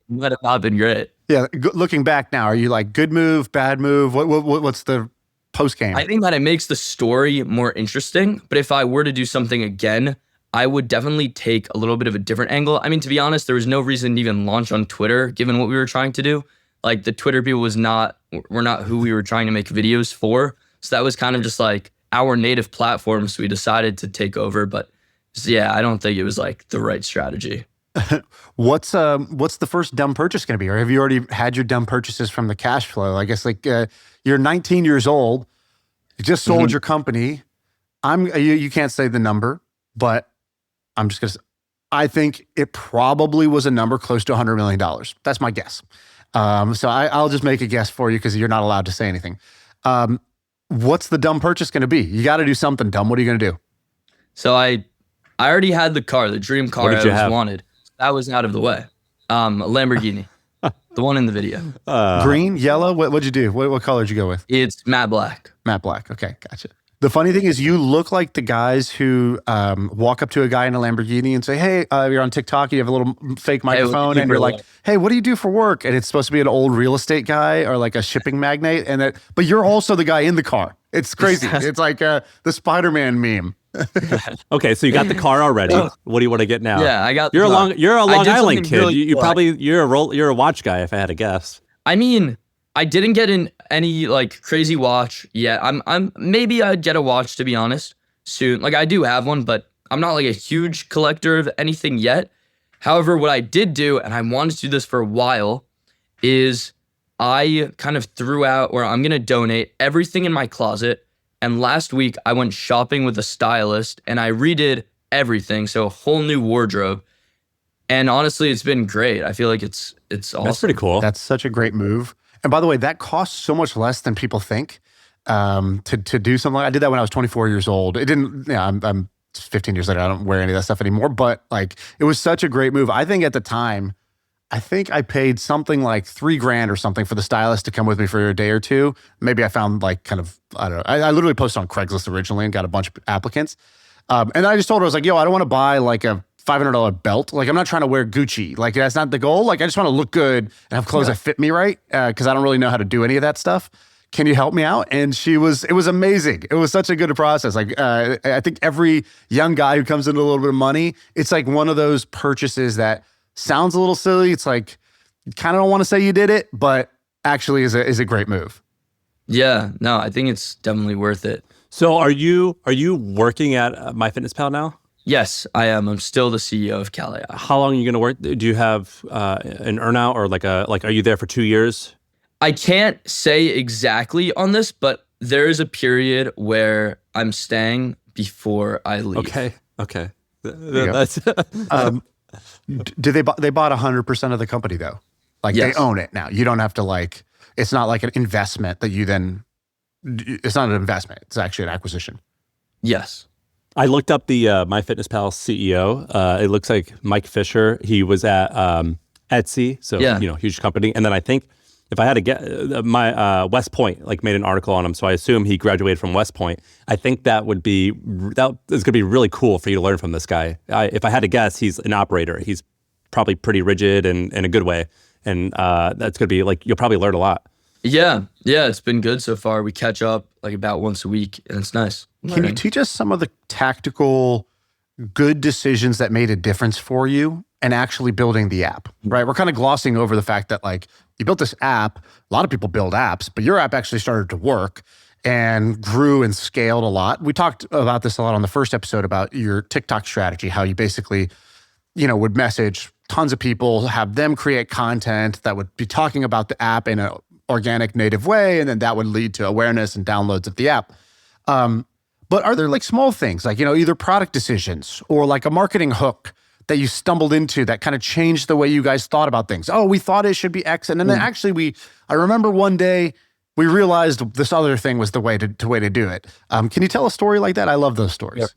Might have not been great. Yeah, looking back now, are you like good move, bad move? What's the post game? I think that it makes the story more interesting, but if I were to do something again, I would definitely take a little bit of a different angle. I mean, to be honest, there was no reason to even launch on Twitter, given what we were trying to do. Like the Twitter people were not who we were trying to make videos for. So that was kind of just like our native platform. So we decided to take over. But yeah, I don't think it was like the right strategy. What's the first dumb purchase going to be? Or have you already had your dumb purchases from the cash flow? I guess like you're 19 years old, you just sold your company. You can't say the number, but I'm just going to, I think it probably was a number close to $100 million. That's my guess. So I'll just make a guess for you because you're not allowed to say anything. What's the dumb purchase going to be? You got to do something dumb. What are you going to do? So I already had the car, the dream car I always wanted. That was out of the way. A Lamborghini, the one in the video. Green, yellow. What'd you do? What color did you go with? It's matte black. Matte black. Okay, gotcha. The funny thing is you look like the guys who walk up to a guy in a Lamborghini and say, hey, you're on TikTok, you have a little fake microphone, and you're like, hey, what do you do for work? And it's supposed to be an old real estate guy or like a shipping magnate. But you're also the guy in the car. It's crazy. It's like the Spider-Man meme. Okay, so you got the car already. What do you want to get now? Yeah, I got. You're a Long Island kid. Really You're a watch guy. If I had to guess. I mean, I didn't get in any like crazy watch yet. I'm maybe I'd get a watch, to be honest, soon. Like I do have one, but I'm not like a huge collector of anything yet. However, what I did do, and I wanted to do this for a while, is I kind of threw out, or I'm gonna donate everything in my closet. And last week I went shopping with a stylist and I redid everything. So a whole new wardrobe. And honestly, it's been great. I feel like it's awesome. That's pretty cool. That's such a great move. And by the way, that costs so much less than people think to do something. I did that when I was 24 years old. It didn't, I'm 15 years later. I don't wear any of that stuff anymore, but like it was such a great move. I think at the time, I think I paid something like $3,000 or something for the stylist to come with me for a day or two. Maybe I found like kind of, I don't know. I literally posted on Craigslist originally and got a bunch of applicants. And I just told her, I was like, yo, I don't want to buy like a $500 belt. Like I'm not trying to wear Gucci. Like that's not the goal. Like I just want to look good and have clothes that fit me right. Cause I don't really know how to do any of that stuff. Can you help me out? And it was amazing. It was such a good process. Like I think every young guy who comes into a little bit of money, it's like one of those purchases that sounds a little silly. It's like, you kind of don't want to say you did it, but actually is a great move. Yeah, no, I think it's definitely worth it. So are you working at MyFitnessPal now? Yes, I am. I'm still the CEO of CalAI. How long are you going to work? Do you have an earnout or are you there for 2 years? I can't say exactly on this, but there is a period where I'm staying before I leave. Okay. That's they bought 100% of the company though. Like Yes. They own it now. You don't have to like, it's not like an investment that you then, it's not an investment. It's actually an acquisition. Yes. I looked up the MyFitnessPal CEO. It looks like Mike Fisher. He was at Etsy, so huge company. And then I think if I had to get my West Point like made an article on him, so I assume he graduated from West Point. I think that is going to be really cool for you to learn from this guy. If I had to guess, he's an operator. He's probably pretty rigid and in a good way, and that's going to be like you'll probably learn a lot. Yeah, it's been good so far. We catch up like about once a week, and it's nice. Can you teach us some of the tactical good decisions that made a difference for you and actually building the app, right? We're kind of glossing over the fact that like you built this app. A lot of people build apps, but your app actually started to work and grew and scaled a lot. We talked about this a lot on the first episode about your TikTok strategy, how you basically, would message tons of people, have them create content that would be talking about the app in an organic native way, and then that would lead to awareness and downloads of the app. But are there like small things like, either product decisions or like a marketing hook that you stumbled into that kind of changed the way you guys thought about things? Oh, we thought it should be X. And then actually I remember one day we realized this other thing was the way to do it. Can you tell a story like that? I love those stories. Yep.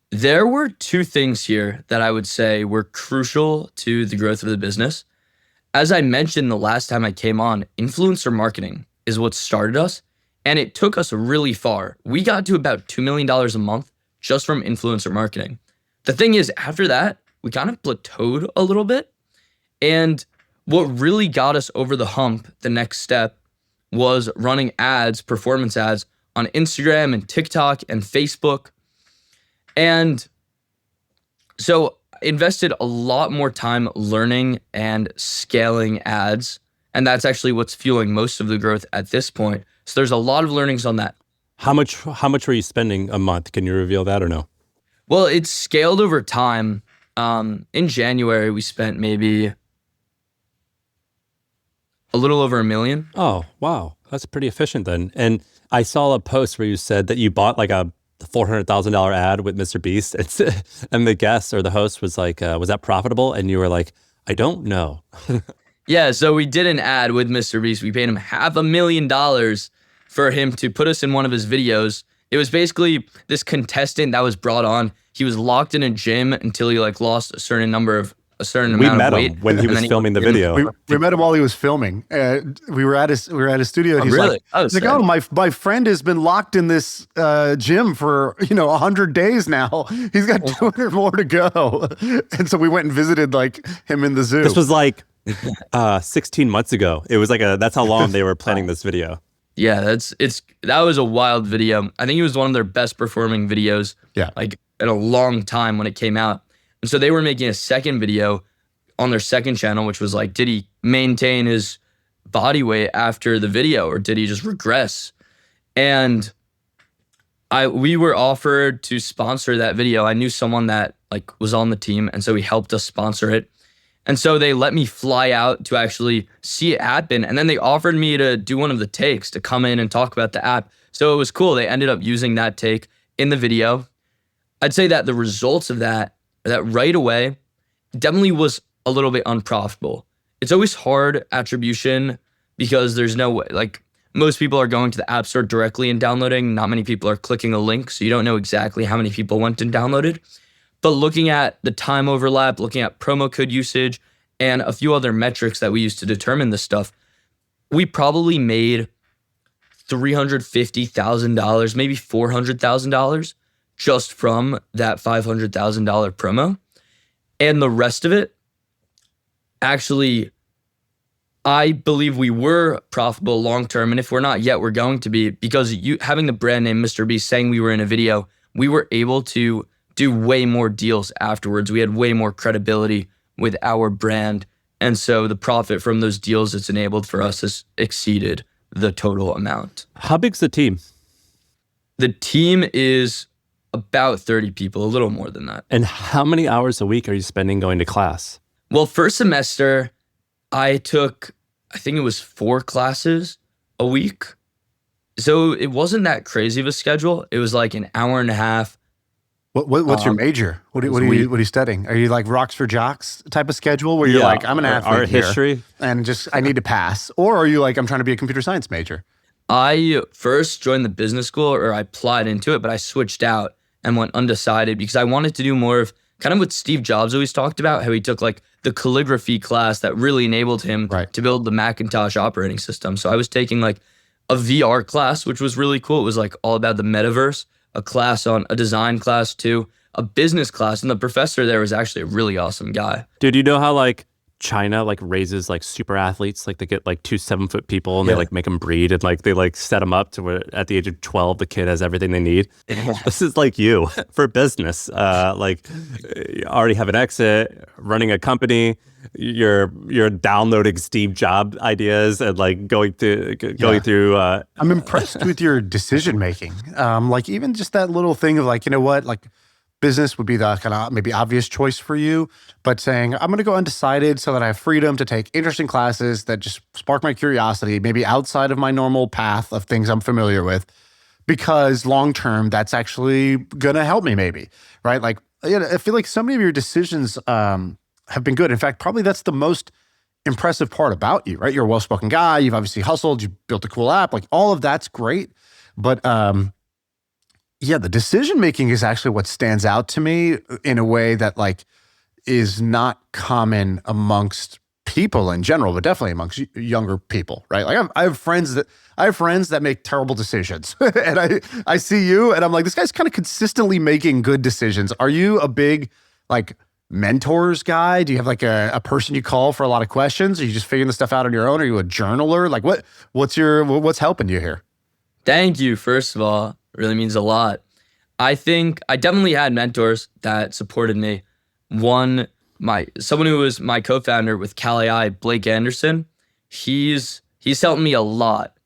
There were two things here that I would say were crucial to the growth of the business. As I mentioned the last time I came on, influencer marketing is what started us. And it took us really far. We got to about $2 million a month just from influencer marketing. The thing is, after that, we kind of plateaued a little bit. And what really got us over the hump, the next step, was running ads, performance ads on Instagram and TikTok and Facebook. And so I invested a lot more time learning and scaling ads. And that's actually what's fueling most of the growth at this point. So there's a lot of learnings on that. How much were you spending a month? Can you reveal that or no? Well, it's scaled over time. In January, we spent maybe a little over $1 million. Oh, wow. That's pretty efficient then. And I saw a post where you said that you bought like a $400,000 ad with Mr. Beast. And the guest or the host was like, was that profitable? And you were like, I don't know. Yeah, so we did an ad with Mr. Beast. We paid him $500,000 for him to put us in one of his videos. It was basically this contestant that was brought on. He was locked in a gym until he like lost a certain amount of weight. When he was filming the video. We met him while he was filming. We were at his studio. And he's really? Like, oh, my friend has been locked in this gym for 100 days now. He's got 200 more to go. And so we went and visited like him in the zoo. This was like 16 months ago. It was like that's how long they were planning this video. Yeah, that was a wild video. I think it was one of their best performing videos. Yeah, like in a long time when it came out. And so they were making a second video on their second channel, which was like, did he maintain his body weight after the video or did he just regress? And we were offered to sponsor that video. I knew someone that like was on the team, and so he helped us sponsor it. And so they let me fly out to actually see it happen. And then they offered me to do one of the takes to come in and talk about the app. So it was cool. They ended up using that take in the video. I'd say that the results of that right away definitely was a little bit unprofitable. It's always hard attribution because there's no way, like most people are going to the App Store directly and downloading. Not many people are clicking a link. So you don't know exactly how many people went and downloaded. But looking at the time overlap, looking at promo code usage, and a few other metrics that we use to determine this stuff, we probably made $350,000, maybe $400,000 just from that $500,000 promo. And the rest of it, actually, I believe we were profitable long-term. And if we're not yet, we're going to be, because having the brand name Mr. Beast, saying we were in a video, we were able to do way more deals afterwards. We had way more credibility with our brand. And so the profit from those deals it's enabled for us has exceeded the total amount. How big's the team? The team is about 30 people, a little more than that. And how many hours a week are you spending going to class? Well, first semester, I took, I think it was 4 classes a week. So it wasn't that crazy of a schedule. It was like an hour and a half. What's your major? What are you studying? Are you like rocks for jocks type of schedule where you're like, I'm an athlete art history and just I need to pass? Or are you like, I'm trying to be a computer science major? I first joined the business school, or I applied into it, but I switched out and went undecided because I wanted to do more of kind of what Steve Jobs always talked about, how he took like the calligraphy class that really enabled him to build the Macintosh operating system. So I was taking like a VR class, which was really cool. It was like all about the metaverse. A class on a design class too, a business class. And the professor there was actually a really awesome guy. Dude, you know how like China like raises like super athletes? Like they get like 2 7-foot people and they like make them breed and like they like set them up to where at the age of 12, the kid has everything they need. This is like you for business. Like you already have an exit, running a company. You're downloading Steve Jobs ideas and like going through. I'm impressed with your decision making. Like even just that little thing of like, you know what, like business would be the kind of maybe obvious choice for you, but saying I'm going to go undecided so that I have freedom to take interesting classes that just spark my curiosity, maybe outside of my normal path of things I'm familiar with, because long term that's actually going to help me maybe, right? Like I feel like so many of your decisions have been good. In fact, probably that's the most impressive part about you, right? You're a well-spoken guy. You've obviously hustled. You built a cool app. Like all of that's great. But yeah, the decision-making is actually what stands out to me in a way that like is not common amongst people in general, but definitely amongst younger people, right? Like I have friends that make terrible decisions and I see you and I'm like, this guy's kind of consistently making good decisions. Are you a big like mentors guy? Do you have like a person you call for a lot of questions? Are you just figuring this stuff out on your own? Are you a journaler? Like what's helping you here? Thank you, first of all. It really means a lot. I think I definitely had mentors that supported me. Someone who was my co-founder with Cal AI, Blake Anderson, he's helped me a lot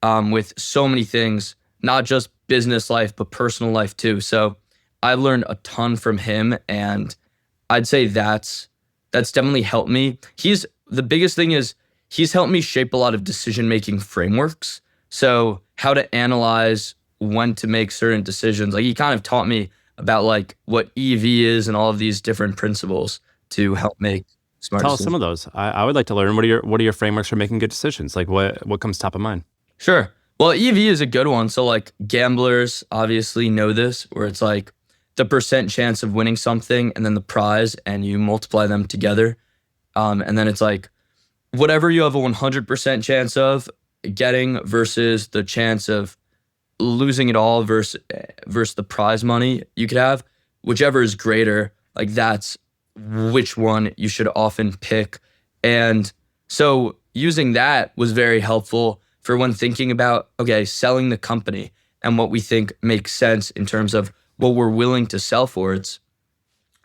with so many things, not just business life, but personal life too. So I've learned a ton from him, and I'd say that's definitely helped me. The biggest thing is he's helped me shape a lot of decision-making frameworks. So how to analyze when to make certain decisions. Like he kind of taught me about like what EV is and all of these different principles to help make smart Tell us decisions. some of those. I would like to learn. What are your frameworks for making good decisions? Like what comes top of mind? Sure. Well, EV is a good one. So like gamblers obviously know this, where it's like the percent chance of winning something and then the prize, and you multiply them together. And then it's like whatever you have a 100% chance of getting versus the chance of losing it all versus the prize money you could have, whichever is greater, like that's which one you should often pick. And so using that was very helpful for when thinking about, okay, selling the company and what we think makes sense in terms of what we're willing to sell for. It's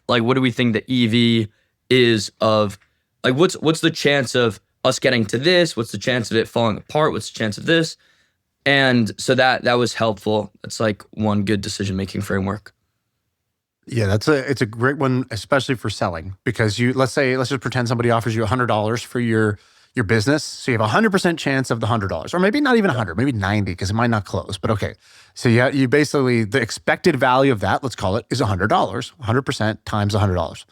like, what do we think the EV is of, like, what's the chance of us getting to this? What's the chance of it falling apart? What's the chance of this? And so that was helpful. That's like one good decision-making framework. Yeah, it's a great one, especially for selling, because let's just pretend somebody offers you $100 for your business. So you have 100% chance of the $100, or maybe not even 100, maybe 90, because it might not close, but okay. So you basically, the expected value of that, let's call it, is $100, 100% times $100.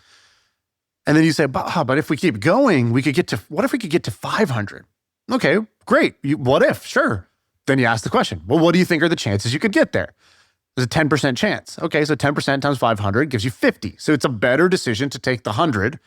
And then you say, but if we keep going, what if we could get to 500? Okay, great. What if? Sure. Then you ask the question, well, what do you think are the chances you could get there? There's a 10% chance. Okay, so 10% times 500 gives you 50. So it's a better decision to take the 100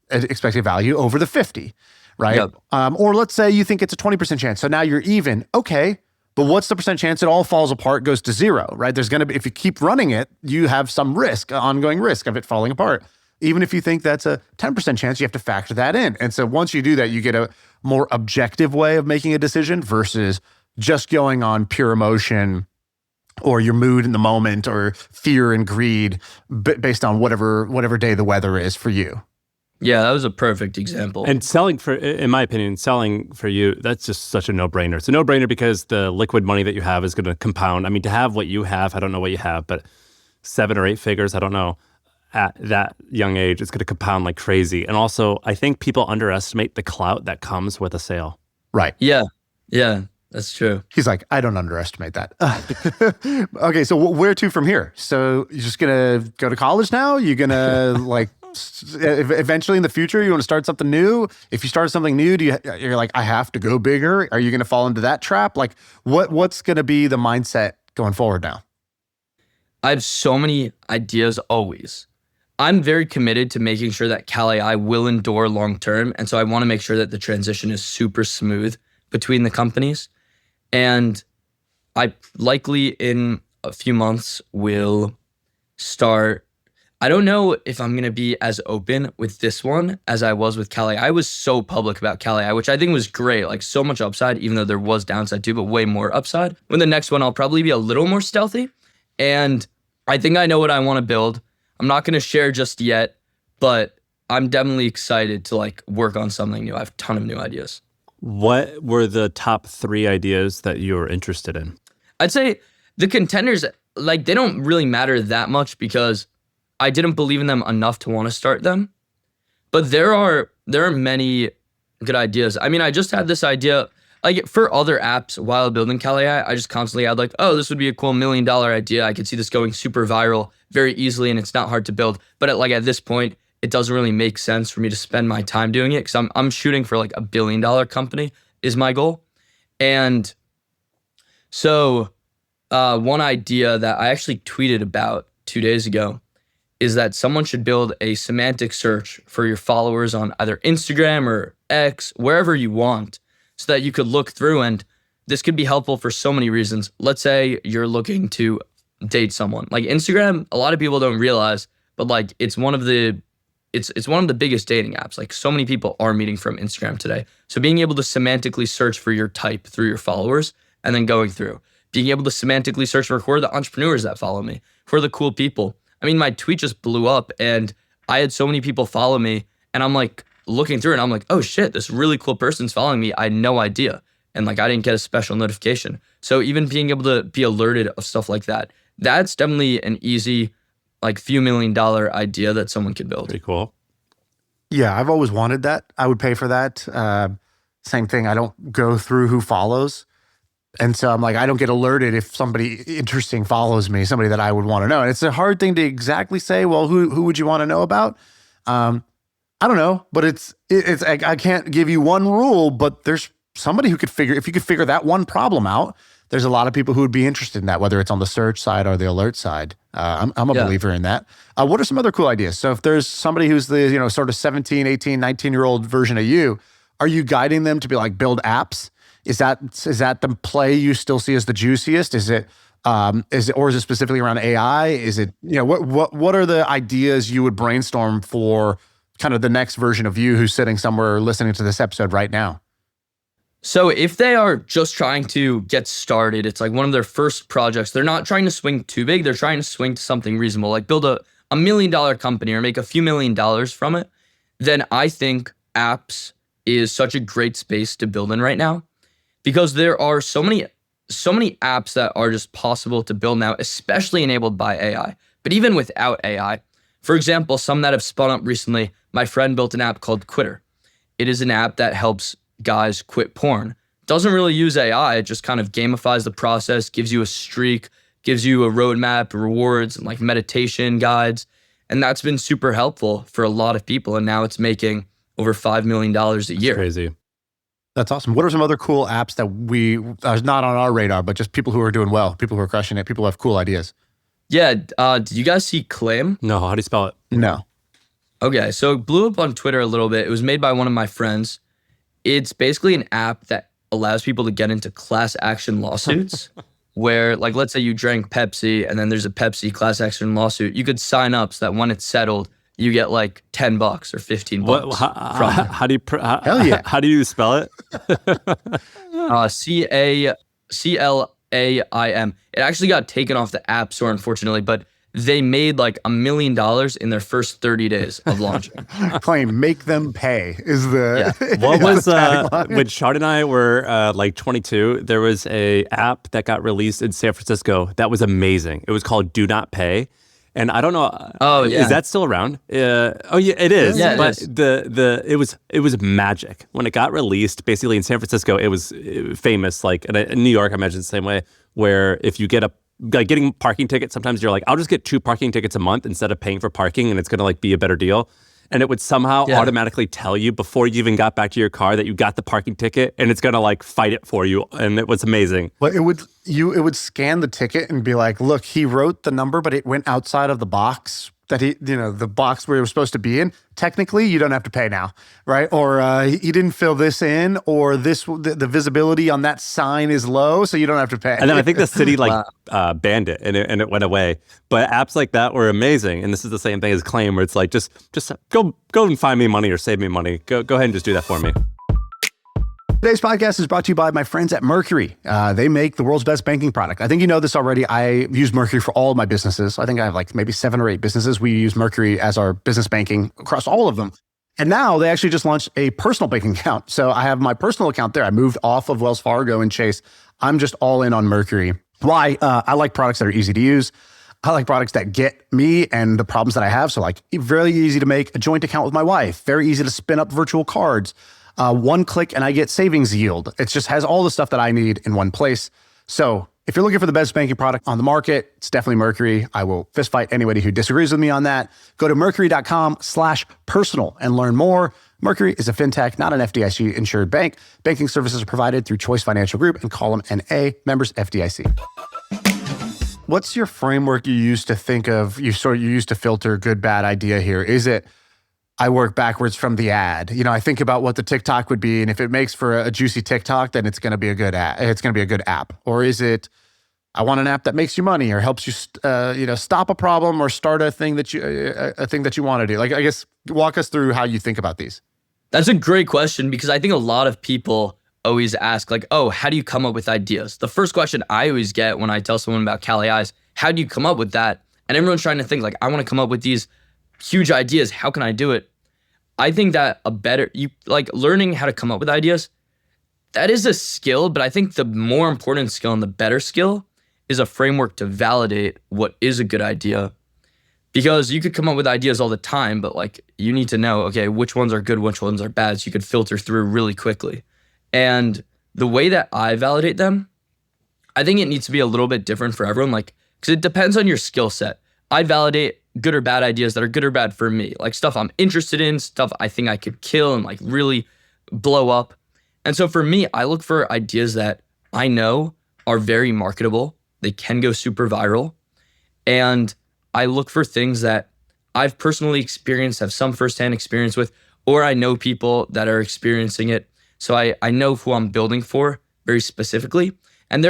expected value over the 50, right? Yep. Or let's say you think it's a 20% chance. So now you're even. Okay, but what's the percent chance it all falls apart, goes to zero, right? There's going to be, if you keep running it, you have some risk, ongoing risk of it falling apart. Even if you think that's a 10% chance, you have to factor that in. And so once you do that, you get a more objective way of making a decision versus just going on pure emotion or your mood in the moment or fear and greed based on whatever day the weather is for you. Yeah, that was a perfect example. And in my opinion, selling for you, that's just such a no-brainer. It's a no-brainer because the liquid money that you have is going to compound. I mean, to have what you have, I don't know what you have, but 7 or 8 figures, I don't know. At that young age, it's going to compound like crazy. And also, I think people underestimate the clout that comes with a sale. Right. Yeah, that's true. He's like, I don't underestimate that. Okay, so where to from here? So you're just going to go to college now? You're going to like, eventually in the future, you want to start something new? If you start something new, you're like, I have to go bigger? Are you going to fall into that trap? Like, what's going to be the mindset going forward now? I have so many ideas always. I'm very committed to making sure that Cal AI will endure long term. And so I want to make sure that the transition is super smooth between the companies. And I likely in a few months will start. I don't know if I'm going to be as open with this one as I was with Cal AI. I was so public about Cal AI, which I think was great. Like so much upside, even though there was downside too, but way more upside. With the next one, I'll probably be a little more stealthy. And I think I know what I want to build. I'm not going to share just yet, but I'm definitely excited to like work on something new. I have a ton of new ideas. What were the top 3 ideas that you were interested in? I'd say the contenders, like they don't really matter that much because I didn't believe in them enough to want to start them. But there are many good ideas. I mean, I just had this idea, like for other apps while building Cal AI, I just constantly had like, oh, this would be a cool $1 million idea. I could see this going super viral very easily and it's not hard to build. But at this point, it doesn't really make sense for me to spend my time doing it because I'm shooting for like $1 billion company is my goal. And so one idea that I actually tweeted about 2 days ago is that someone should build a semantic search for your followers on either Instagram or X, wherever you want, so that you could look through. And this could be helpful for so many reasons. Let's say you're looking to date someone. Like Instagram, a lot of people don't realize, but like it's one of the it's one of the biggest dating apps. Like so many people are meeting from Instagram today. So being able to semantically search for your type through your followers and then going through, being able to semantically search for who are the entrepreneurs that follow me, who are the cool people. I mean, my tweet just blew up and I had so many people follow me and I'm like looking through and I'm like, oh shit, this really cool person's following me. I had no idea. And like, I didn't get a special notification. So even being able to be alerted of stuff like that, that's definitely an easy, like few $1 million idea that someone could build. Pretty cool. Yeah, I've always wanted that. I would pay for that. Same thing. I don't go through who follows. And so I'm like, I don't get alerted if somebody interesting follows me, somebody that I would want to know. And it's a hard thing to exactly say, well, who would you want to know about? I don't know, but it's I can't give you one rule, but there's somebody who could figure, if you could figure that one problem out, there's a lot of people who would be interested in that, whether it's on the search side or the alert side. I'm a believer in that. What are some other cool ideas? So if there's somebody who's the, sort of 17, 18, 19-year-old version of you, are you guiding them to be like, build apps? Is that the play you still see as the juiciest? Is it or is it specifically around AI? Is it, what are the ideas you would brainstorm for kind of the next version of you who's sitting somewhere listening to this episode right now? So if they are just trying to get started, it's like one of their first projects. They're not trying to swing too big. They're trying to swing to something reasonable, like build a $1 million company or make a few $1 million from it. Then I think apps is such a great space to build in right now, because there are so many apps that are just possible to build now, especially enabled by AI. But even without AI, for example, some that have spun up recently, my friend built an app called Quitter. It is an app that helps guys quit porn. Doesn't really use AI, it just kind of gamifies the process, gives you a streak, gives you a roadmap, rewards, and like meditation guides. And that's been super helpful for a lot of people. And now it's making over $5 million a year. That's crazy. That's awesome. What are some other cool apps that we are not on our radar, but just people who are doing well, people who are crushing it, people who have cool ideas? Yeah, did you guys see Claim? No, how do you spell it? No. Okay, so it blew up on Twitter a little bit. It was made by one of my friends. It's basically an app that allows people to get into class action lawsuits where, like, let's say you drank Pepsi and then there's a Pepsi class action lawsuit. You could sign up so that when it's settled, you get like $10 or $15 from it. How do you Hell yeah. how do you spell it? CACLAIM. It actually got taken off the App Store, unfortunately, but they made like $1 million in their first 30 days of launching. Claim, make them pay is the... Yeah. What was tagline. when Shaan and I were like 22, there was a app that got released in San Francisco that was amazing. It was called Do Not Pay. And I don't know. Oh, yeah. Is that still around? Oh yeah, it is. Yeah, but it is. it was magic when it got released. Basically in San Francisco, it was famous. Like in New York, I imagine the same way. Where if you get getting parking tickets, sometimes you're like, I'll just get 2 parking tickets a month instead of paying for parking, and it's gonna like be a better deal. And it would somehow automatically tell you before you even got back to your car that you got the parking ticket, and it's gonna like fight it for you. And it was amazing. Well, it would scan the ticket and be like, look, he wrote the number, but it went outside of the box that the box where it was supposed to be in. Technically, you don't have to pay now, right? Or he didn't fill this in, or the visibility on that sign is low, so you don't have to pay. And then I think the city banned it, and it went away. But apps like that were amazing. And this is the same thing as Claim, where it's like just go and find me money or save me money. Go ahead and just do that for me. Today's podcast is brought to you by my friends at Mercury. They make the world's best banking product. I think you know this already. I use Mercury for all of my businesses. I think I have like maybe 7 or 8 businesses. We use Mercury as our business banking across all of them. And now they actually just launched a personal banking account. So I have my personal account there. I moved off of Wells Fargo and Chase. I'm just all in on Mercury. Why? I like products that are easy to use. I like products that get me and the problems that I have. So like very easy to make a joint account with my wife. Very easy to spin up virtual cards. 1 click and I get savings yield. It just has all the stuff that I need in one place. So if you're looking for the best banking product on the market, it's definitely Mercury. I will fist fight anybody who disagrees with me on that. Go to mercury.com/personal and learn more. Mercury is a fintech, not an FDIC-insured bank. Banking services are provided through Choice Financial Group and Column NA, members FDIC. What's your framework you use to think of, you use to filter good, bad idea here? Is it, I work backwards from the ad. I think about what the TikTok would be, and if it makes for a juicy TikTok, then it's going to be a good ad. It's going to be a good app. Or is it, I want an app that makes you money or helps you, stop a problem or start a thing that you want to do. Like, I guess, walk us through how you think about these. That's a great question because I think a lot of people always ask like, oh, how do you come up with ideas? The first question I always get when I tell someone about Cal AI is, how do you come up with that? And everyone's trying to think like, I want to come up with these huge ideas. How can I do it? I think that learning how to come up with ideas, that is a skill, but I think the more important skill and the better skill is a framework to validate what is a good idea. Because you could come up with ideas all the time, but like you need to know, okay, which ones are good, which ones are bad, so you could filter through really quickly. And the way that I validate them, I think it needs to be a little bit different for everyone, like, because it depends on your skill set. I validate good or bad ideas that are good or bad for me, like stuff I'm interested in, stuff I think I could kill and like really blow up. And so for me, I look for ideas that I know are very marketable. They can go super viral. And I look for things that I've personally experienced, have some firsthand experience with, or I know people that are experiencing it. So I know who I'm building for very specifically. And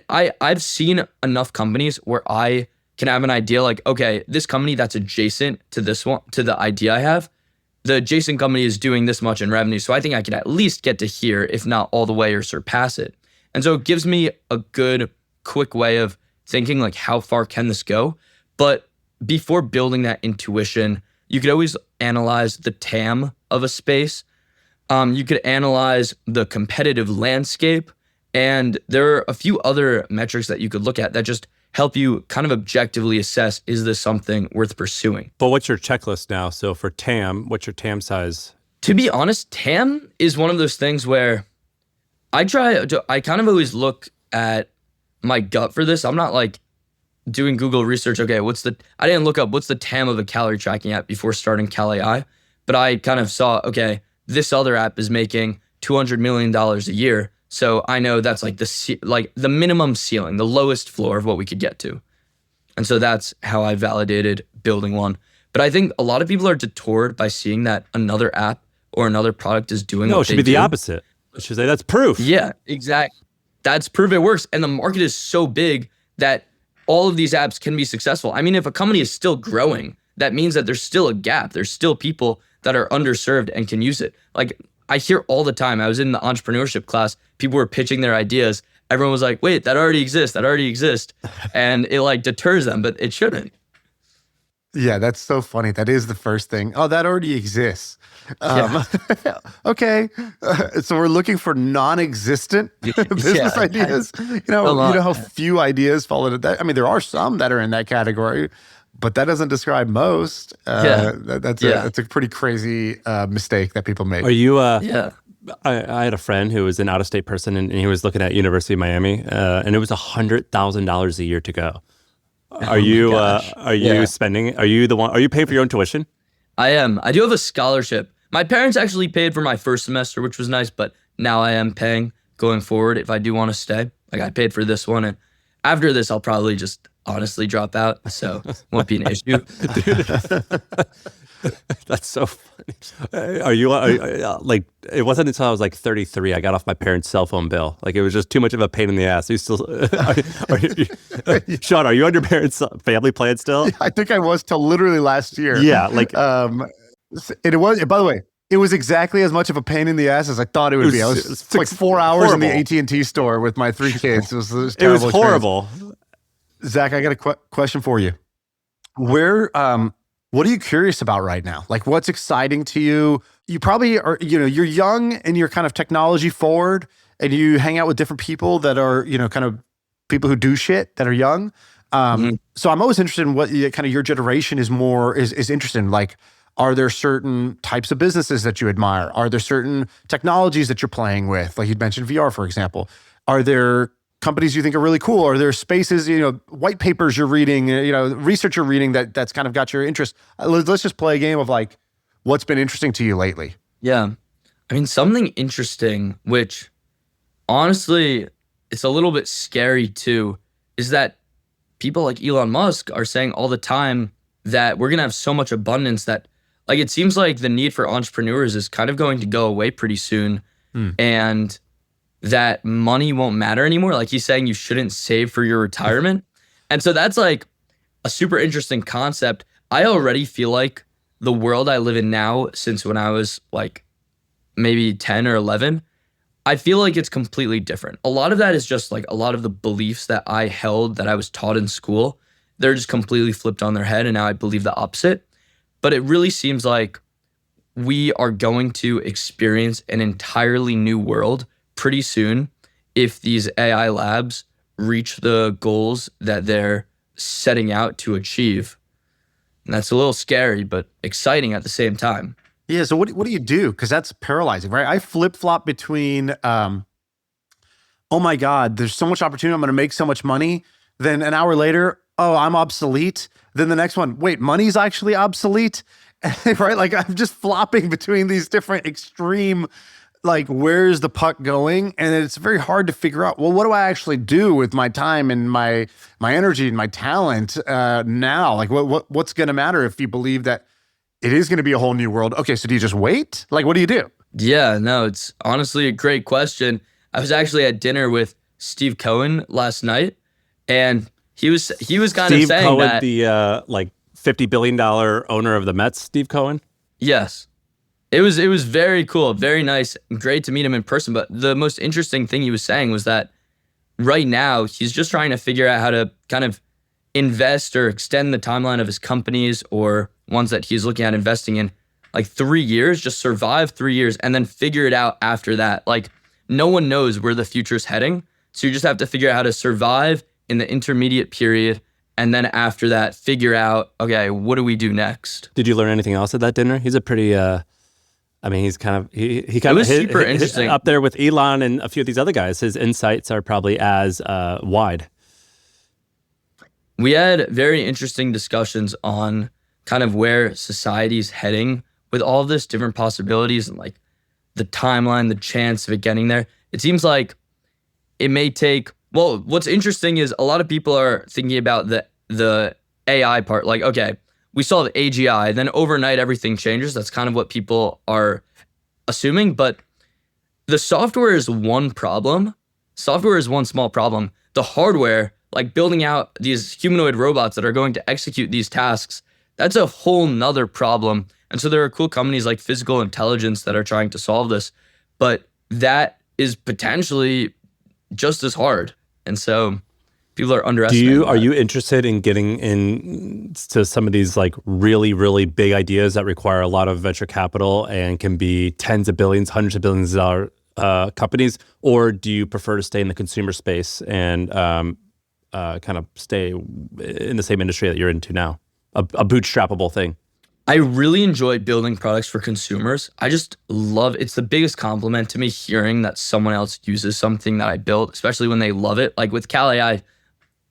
I've seen enough companies where I can have an idea like, okay, this company that's adjacent to this one, to the idea I have, the adjacent company is doing this much in revenue. So I think I could at least get to here, if not all the way or surpass it. And so it gives me a good, quick way of thinking like, how far can this go? But before building that intuition, you could always analyze the TAM of a space. You could analyze the competitive landscape. And there are a few other metrics that you could look at that just help you kind of objectively assess, is this something worth pursuing? But what's your checklist now? So for TAM, what's your TAM size? To be honest, TAM is one of those things where I kind of always look at my gut for this. I'm not like doing Google research. Okay, I didn't look up what's the TAM of a calorie tracking app before starting Cal AI, but I kind of saw, okay, this other app is making $200 million a year. So I know that's like the minimum ceiling, the lowest floor of what we could get to. And so that's how I validated building one. But I think a lot of people are detoured by seeing that another app or another product is doing what they do. No, it should be the opposite. It should say that's proof. Yeah, exactly. That's proof it works. And the market is so big that all of these apps can be successful. I mean, if a company is still growing, that means that there's still a gap. There's still people that are underserved and can use it. Like I hear all the time, I was in the entrepreneurship class, people were pitching their ideas. Everyone was like, wait, that already exists. And it like deters them, but it shouldn't. Yeah, that's so funny. That is the first thing. Oh, that already exists. Okay. So we're looking for non-existent business ideas. You know how few ideas fall into that. I mean, there are some that are in that category, but that doesn't describe most. That's a pretty crazy mistake that people make. Are you? I had a friend who was an out-of-state person, and he was looking at University of Miami, and it was $100,000 a year to go. Are you spending? Are you the one? Are you paying for your own tuition? I am. I do have a scholarship. My parents actually paid for my first semester, which was nice, but now I am paying going forward if I do want to stay. Like I paid for this one, and after this, I'll probably just honestly drop out, so it won't be an issue. That's so funny. Are you like? It wasn't until I was like 33 I got off my parents' cell phone bill. Like it was just too much of a pain in the ass. Shaan, are you on your parents' family plan still? I think I was till literally last year. Yeah, like it was. By the way, it was exactly as much of a pain in the ass as I thought it would be. I was like 4 hours in the AT&T store with my 3 kids. It was horrible. Zach, I got a question for you. What are you curious about right now? Like, what's exciting to you? You probably are, you're young and you're kind of technology forward and you hang out with different people that are, kind of people who do shit that are young. So I'm always interested in what kind of your generation is interested in. Like, are there certain types of businesses that you admire? Are there certain technologies that you're playing with? Like you'd mentioned VR, for example. Are there companies you think are really cool? Are there spaces, white papers you're reading, research you're reading that's kind of got your interest? Let's just play a game of like, what's been interesting to you lately? Yeah. I mean, something interesting, which honestly, it's a little bit scary too, is that people like Elon Musk are saying all the time that we're going to have so much abundance that like, it seems like the need for entrepreneurs is kind of going to go away pretty soon. And that money won't matter anymore. Like he's saying you shouldn't save for your retirement. And so that's like a super interesting concept. I already feel like the world I live in now, since when I was like maybe 10 or 11, I feel like it's completely different. A lot of that is just like a lot of the beliefs that I held that I was taught in school. They're just completely flipped on their head, and now I believe the opposite. But it really seems like we are going to experience an entirely new world pretty soon if these AI labs reach the goals that they're setting out to achieve. And that's a little scary, but exciting at the same time. Yeah. So what do you do? Because that's paralyzing, right? I flip flop between, oh my God, there's so much opportunity. I'm going to make so much money. Then an hour later, oh, I'm obsolete. Then the next one, wait, money's actually obsolete, right? Like I'm just flopping between these different extreme, like where's the puck going? And it's very hard to figure out, well, what do I actually do with my time and my energy and my talent now? Like what's going to matter if you believe that it is going to be a whole new world? Okay, so do you just wait? Like, what do you do? Yeah, no, it's honestly a great question. I was actually at dinner with Steve Cohen last night, and he was kind of saying Steve Cohen, that the like $50 billion owner of the Mets, Steve Cohen? yes. It was very cool, very nice, great to meet him in person. But the most interesting thing he was saying was that right now he's just trying to figure out how to kind of invest or extend the timeline of his companies or ones that he's looking at investing in, like 3 years, just survive 3 years and then figure it out after that. Like no one knows where the future's heading. So you just have to figure out how to survive in the intermediate period. And then after that, figure out, okay, what do we do next? Did you learn anything else at that dinner? He's a pretty, he's kind of, he kind It of was super interesting. up there with Elon and a few of these other guys. His insights are probably as wide. We had very interesting discussions on kind of where society's heading with all of this different possibilities and like the timeline, the chance of it getting there. It seems like it may take, well, what's interesting is a lot of people are thinking about the AI part. Like, okay, we saw the AGI, then overnight everything changes. That's kind of what people are assuming. But the software is one problem. Software is one small problem. The hardware, like building out these humanoid robots that are going to execute these tasks, that's a whole nother problem. And so there are cool companies like Physical Intelligence that are trying to solve this, but that is potentially just as hard. And so people are underestimating Are you interested in getting into some of these like really, really big ideas that require a lot of venture capital and can be tens of billions, hundreds of billions of dollar companies? Or do you prefer to stay in the consumer space and kind of stay in the same industry that you're into now? A bootstrappable thing. I really enjoy building products for consumers. I just love, it's the biggest compliment to me hearing that someone else uses something that I built, especially when they love it. Like with Cal AI,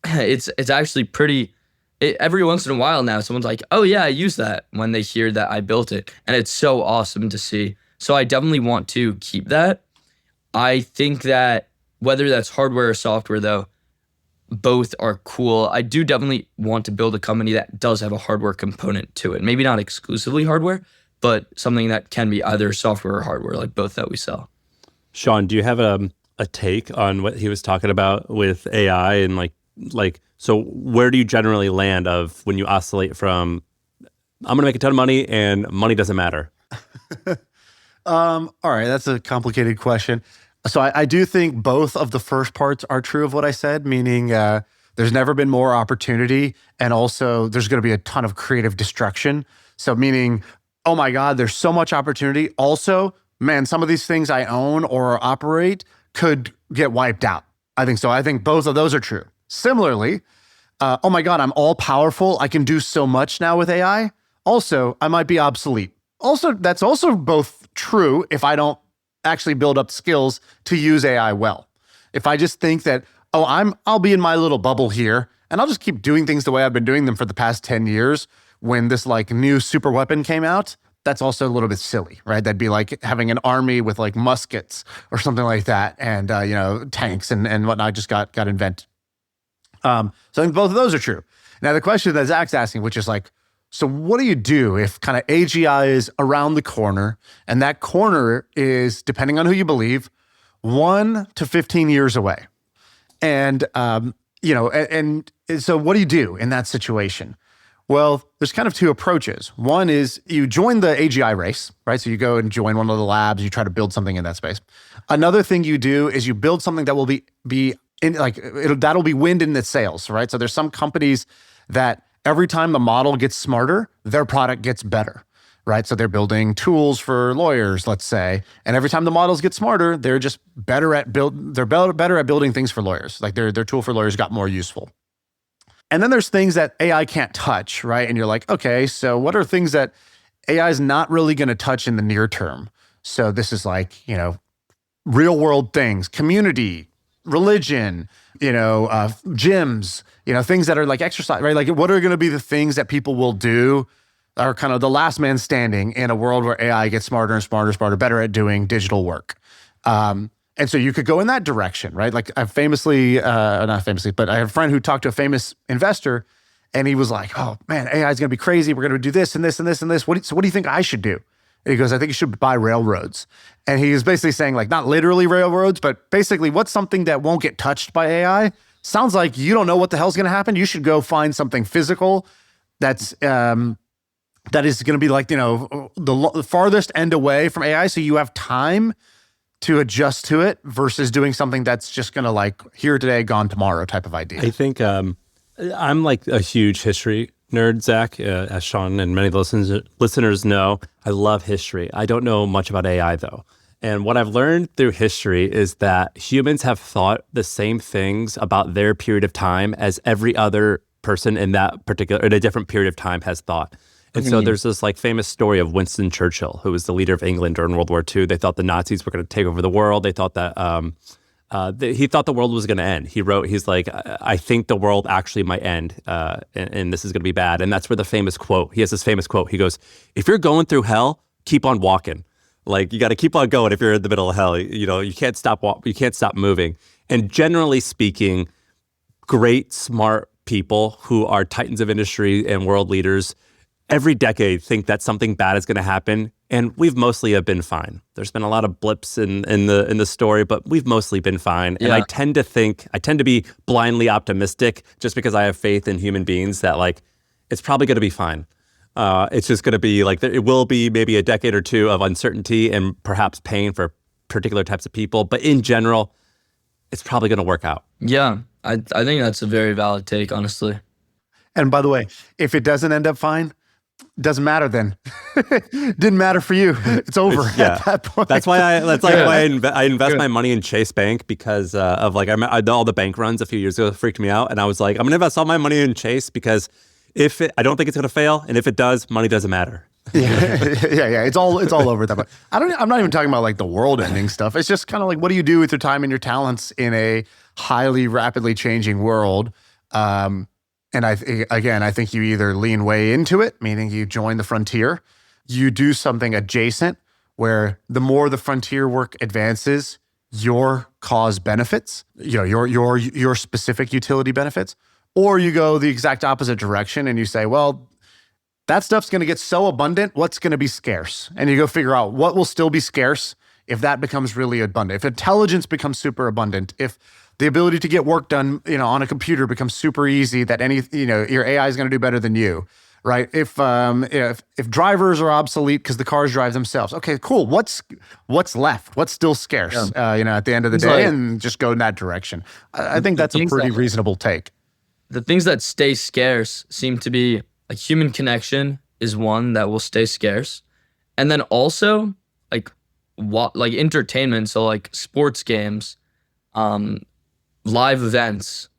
it's actually pretty, every once in a while now, someone's like, oh yeah, I use that when they hear that I built it. And it's so awesome to see. So I definitely want to keep that. I think that whether that's hardware or software though, both are cool. I do definitely want to build a company that does have a hardware component to it. Maybe not exclusively hardware, but something that can be either software or hardware, like both that we sell. Shaan, do you have a take on what he was talking about with AI and like so where do you generally land of when you oscillate from I'm gonna make a ton of money and money doesn't matter? All right, that's a complicated question. So I do think both of the first parts are true of what I said, meaning there's never been more opportunity, and also there's going to be a ton of creative destruction. So meaning, oh my God, there's so much opportunity. Also, man, some of these things I own or operate could get wiped out. I think so. I think both of those are true. Similarly, oh my God, I'm all powerful. I can do so much now with AI. Also, I might be obsolete. Also, that's also both true if I don't actually build up skills to use AI well. If I just think that, oh, I'll be in my little bubble here and I'll just keep doing things the way I've been doing them for the past 10 years when this like new super weapon came out, that's also a little bit silly, right? That'd be like having an army with like muskets or something like that and, tanks and whatnot just got invented. So I think both of those are true. Now, the question that Zach's asking, which is like, so what do you do if kind of AGI is around the corner and that corner is, depending on who you believe, 1 to 15 years away. And, and so what do you do in that situation? Well, there's kind of two approaches. One is you join the AGI race, right? So you go and join one of the labs, you try to build something in that space. Another thing you do is you build something that will be in that'll be wind in its sails, right? So there's some companies that every time the model gets smarter, their product gets better, right? So they're building tools for lawyers, let's say, and every time the models get smarter, they're just better at building things for lawyers. Like their tool for lawyers got more useful. And then there's things that AI can't touch, right? And you're like, okay, so what are things that AI is not really going to touch in the near term? So this is like, real world things, community, religion, gyms, things that are like exercise, right? Like what are going to be the things that people will do are kind of the last man standing in a world where AI gets smarter and smarter, better at doing digital work. And so you could go in that direction, right? Like I not famously, but I have a friend who talked to a famous investor and he was like, oh man, AI is going to be crazy. We're going to do this and this and this and this. So what do you think I should do? And he goes, I think you should buy railroads. And he was basically saying like, not literally railroads, but basically what's something that won't get touched by AI? Sounds like you don't know what the hell's going to happen. You should go find something physical that is going to be like, the farthest end away from AI. So you have time to adjust to it versus doing something that's just going to like here today, gone tomorrow type of idea. I think I'm like a huge history nerd, Zach, as Shaan and many of the listeners know. I love history. I don't know much about AI though. And what I've learned through history is that humans have thought the same things about their period of time as every other person in a different period of time has thought. And so there's this like famous story of Winston Churchill, who was the leader of England during World War II. They thought the Nazis were going to take over the world. They thought that he thought the world was going to end. He's like, I think the world actually might end, and this is going to be bad. And that's where he has this famous quote. He goes, if you're going through hell, keep on walking. Like you got to keep on going if you're in the middle of hell. You can't stop you can't stop moving. And generally speaking, great, smart people who are titans of industry and world leaders every decade think that something bad is going to happen, and we've mostly have been fine. There's been a lot of blips in the story, but we've mostly been fine. Yeah. And I tend to be blindly optimistic just because I have faith in human beings that like it's probably going to be fine. It's just going to be like it will be maybe a decade or two of uncertainty and perhaps pain for particular types of people, but in general, it's probably going to work out. Yeah, I think that's a very valid take, honestly. And by the way, if it doesn't end up fine, doesn't matter then. Didn't matter for you. It's over at that point. That's why I invest my money in Chase Bank because of like I all the bank runs a few years ago freaked me out, and I was like, I'm gonna invest all my money in Chase because I don't think it's gonna fail, and if it does, money doesn't matter. Yeah. It's all over that. But I'm not even talking about like the world-ending stuff. It's just kind of like what do you do with your time and your talents in a highly rapidly changing world? And I think you either lean way into it, meaning you join the frontier, you do something adjacent where the more the frontier work advances, your cause benefits, your specific utility benefits, or you go the exact opposite direction and you say, well, that stuff's going to get so abundant, what's going to be scarce? And you go figure out what will still be scarce if that becomes really abundant. If intelligence becomes super abundant, if the ability to get work done, on a computer becomes super easy, that your AI is going to do better than you, right? If drivers are obsolete because the cars drive themselves, okay, cool. What's left? What's still scarce? At the end of the day, and just go in that direction. I think that's a pretty reasonable take. The things that stay scarce seem to be like human connection is one that will stay scarce, and then also like entertainment. So like sports games. Live events,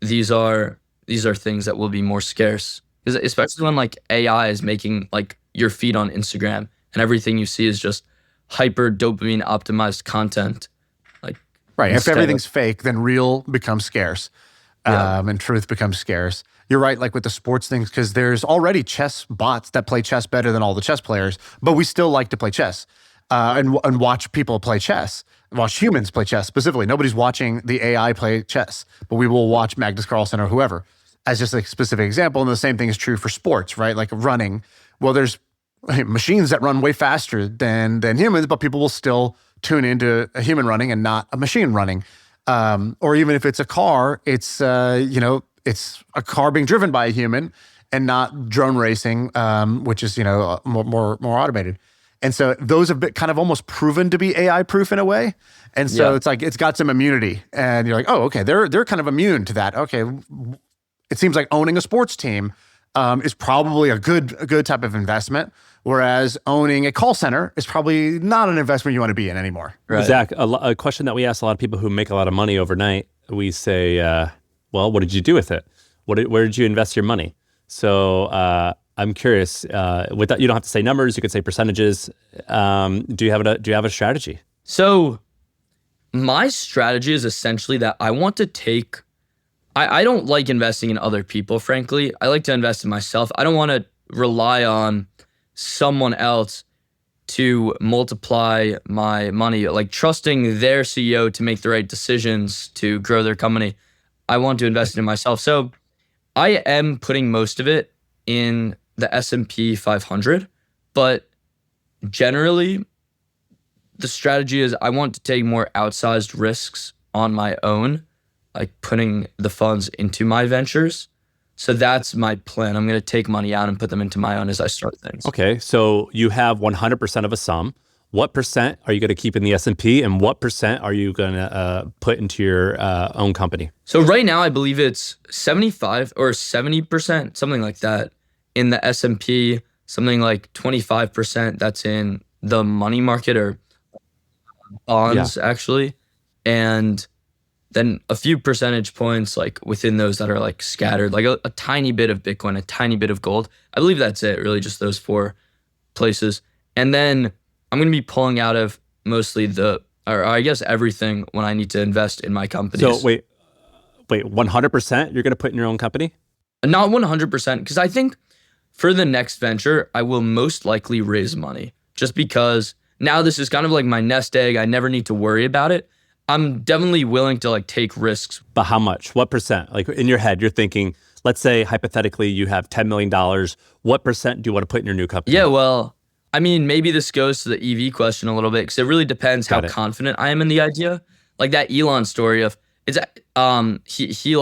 these are things that will be more scarce, because especially when like AI is making like your feed on Instagram and everything you see is just hyper dopamine optimized content. Like right, if everything's fake, then real becomes scarce, and truth becomes scarce. You're right, like with the sports things, because there's already chess bots that play chess better than all the chess players, but we still like to play chess and watch people play chess. Watch humans play chess specifically. Nobody's watching the AI play chess, but we will watch Magnus Carlsen or whoever as just a specific example. And the same thing is true for sports, right? Like running. Well, there's machines that run way faster than humans, but people will still tune into a human running and not a machine running. Or even if it's a car, it's it's a car being driven by a human and not drone racing, which is more automated. And so those have been kind of almost proven to be AI proof in a way. And so it's like it's got some immunity, and you're like, oh, okay, they're kind of immune to that. Okay, it seems like owning a sports team is probably a good type of investment, whereas owning a call center is probably not an investment you want to be in anymore. Right. Zach, a question that we ask a lot of people who make a lot of money overnight, we say, well, what did you do with it? Where did you invest your money? So I'm curious. With that, you don't have to say numbers. You could say percentages. Do you have a strategy? So my strategy is essentially that I want to take. I don't like investing in other people, frankly. I like to invest in myself. I don't want to rely on someone else to multiply my money, like trusting their CEO to make the right decisions to grow their company. I want to invest in myself. So I am putting most of it in the S&P 500, but generally the strategy is I want to take more outsized risks on my own, like putting the funds into my ventures. So that's my plan. I'm going to take money out and put them into my own as I start things. Okay, so you have 100% of a sum. What percent are you going to keep in the S&P, and what percent are you going to put into your own company? So right now, I believe it's 75 or 70%, something like that, in the S&P, something like 25% that's in the money market or bonds, actually, and then a few percentage points like within those that are like scattered, like a tiny bit of Bitcoin, a tiny bit of gold. I believe that's it, really, just those 4 places. And then I'm going to be pulling out of mostly or I guess everything when I need to invest in my companies. So wait, 100% you're going to put in your own company? Not 100%, because I think for the next venture, I will most likely raise money just because now this is kind of like my nest egg. I never need to worry about it. I'm definitely willing to like take risks. But how much? What percent? Like in your head, you're thinking, let's say hypothetically you have $10 million. What percent do you want to put in your new company? Yeah, well, I mean, maybe this goes to the EV question a little bit because it really depends how confident I am in the idea. Like that Elon story of he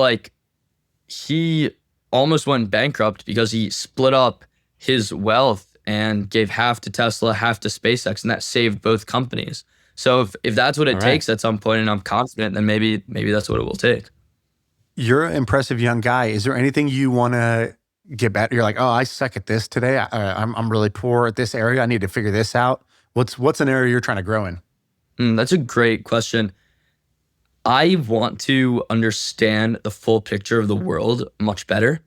almost went bankrupt because he split up his wealth and gave half to Tesla, half to SpaceX, and that saved both companies. So if that's what it takes at some point and I'm confident, then maybe that's what it will take. You're an impressive young guy. Is there anything you want to get better? You're like, oh, I suck at this today. I'm really poor at this area. I need to figure this out. What's an area you're trying to grow in? That's a great question. I want to understand the full picture of the world much better.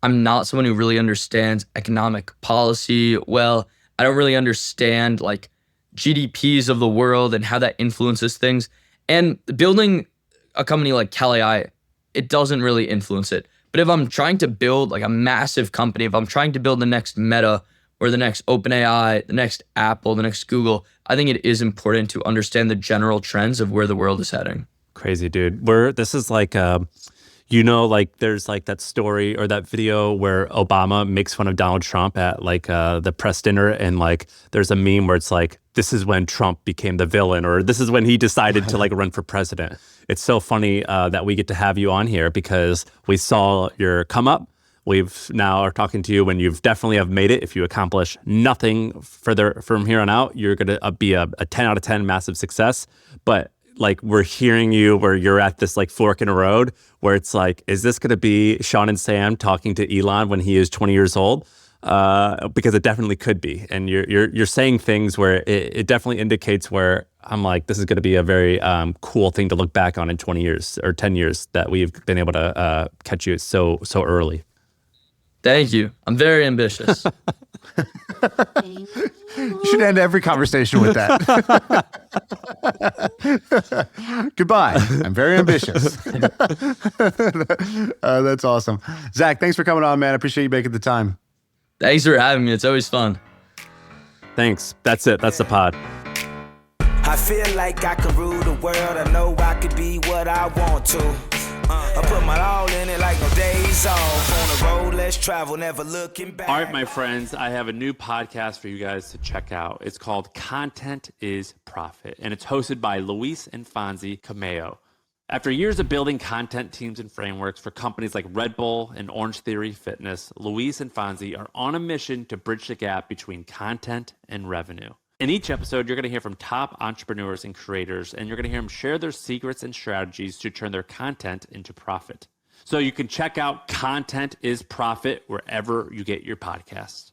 I'm not someone who really understands economic policy well. I don't really understand like GDPs of the world and how that influences things. And building a company like Cal.ai, it doesn't really influence it. But if I'm trying to build like a massive company, if I'm trying to build the next Meta or the next OpenAI, the next Apple, the next Google, I think it is important to understand the general trends of where the world is heading. Crazy, dude. This is like, like there's like that story or that video where Obama makes fun of Donald Trump at like the press dinner, and like there's a meme where it's like, this is when Trump became the villain, or this is when he decided to like run for president. It's so funny that we get to have you on here because we saw your come up. We've now are talking to you when you've definitely have made it. If you accomplish nothing further from here on out, you're going to be a 10 out of 10 massive success. But like we're hearing you where you're at this like fork in a road where it's like, is this going to be Shaan and Sam talking to Elon when he is 20 years old? Because it definitely could be. And you're saying things where it definitely indicates where I'm like, this is going to be a very cool thing to look back on in 20 years or 10 years that we've been able to catch you so early. Thank you. I'm very ambitious. You should end every conversation with that. Goodbye. I'm very ambitious. That's awesome. Zach, thanks for coming on, man. I appreciate you making the time. Thanks for having me. It's always fun. Thanks. That's it. That's the pod. I feel like I could rule the world. I know I could be what I want to. I put my all in it like no days off. On the road, let's travel, never looking back. All right, my friends, I have a new podcast for you guys to check out. It's called Content is Profit, and it's hosted by Luis and Fonzie Cameo. After years of building content teams and frameworks for companies like Red Bull and Orange Theory Fitness, Luis and Fonzie are on a mission to bridge the gap between content and revenue. In each episode, you're going to hear from top entrepreneurs and creators, and you're going to hear them share their secrets and strategies to turn their content into profit. So you can check out Content is Profit wherever you get your podcasts.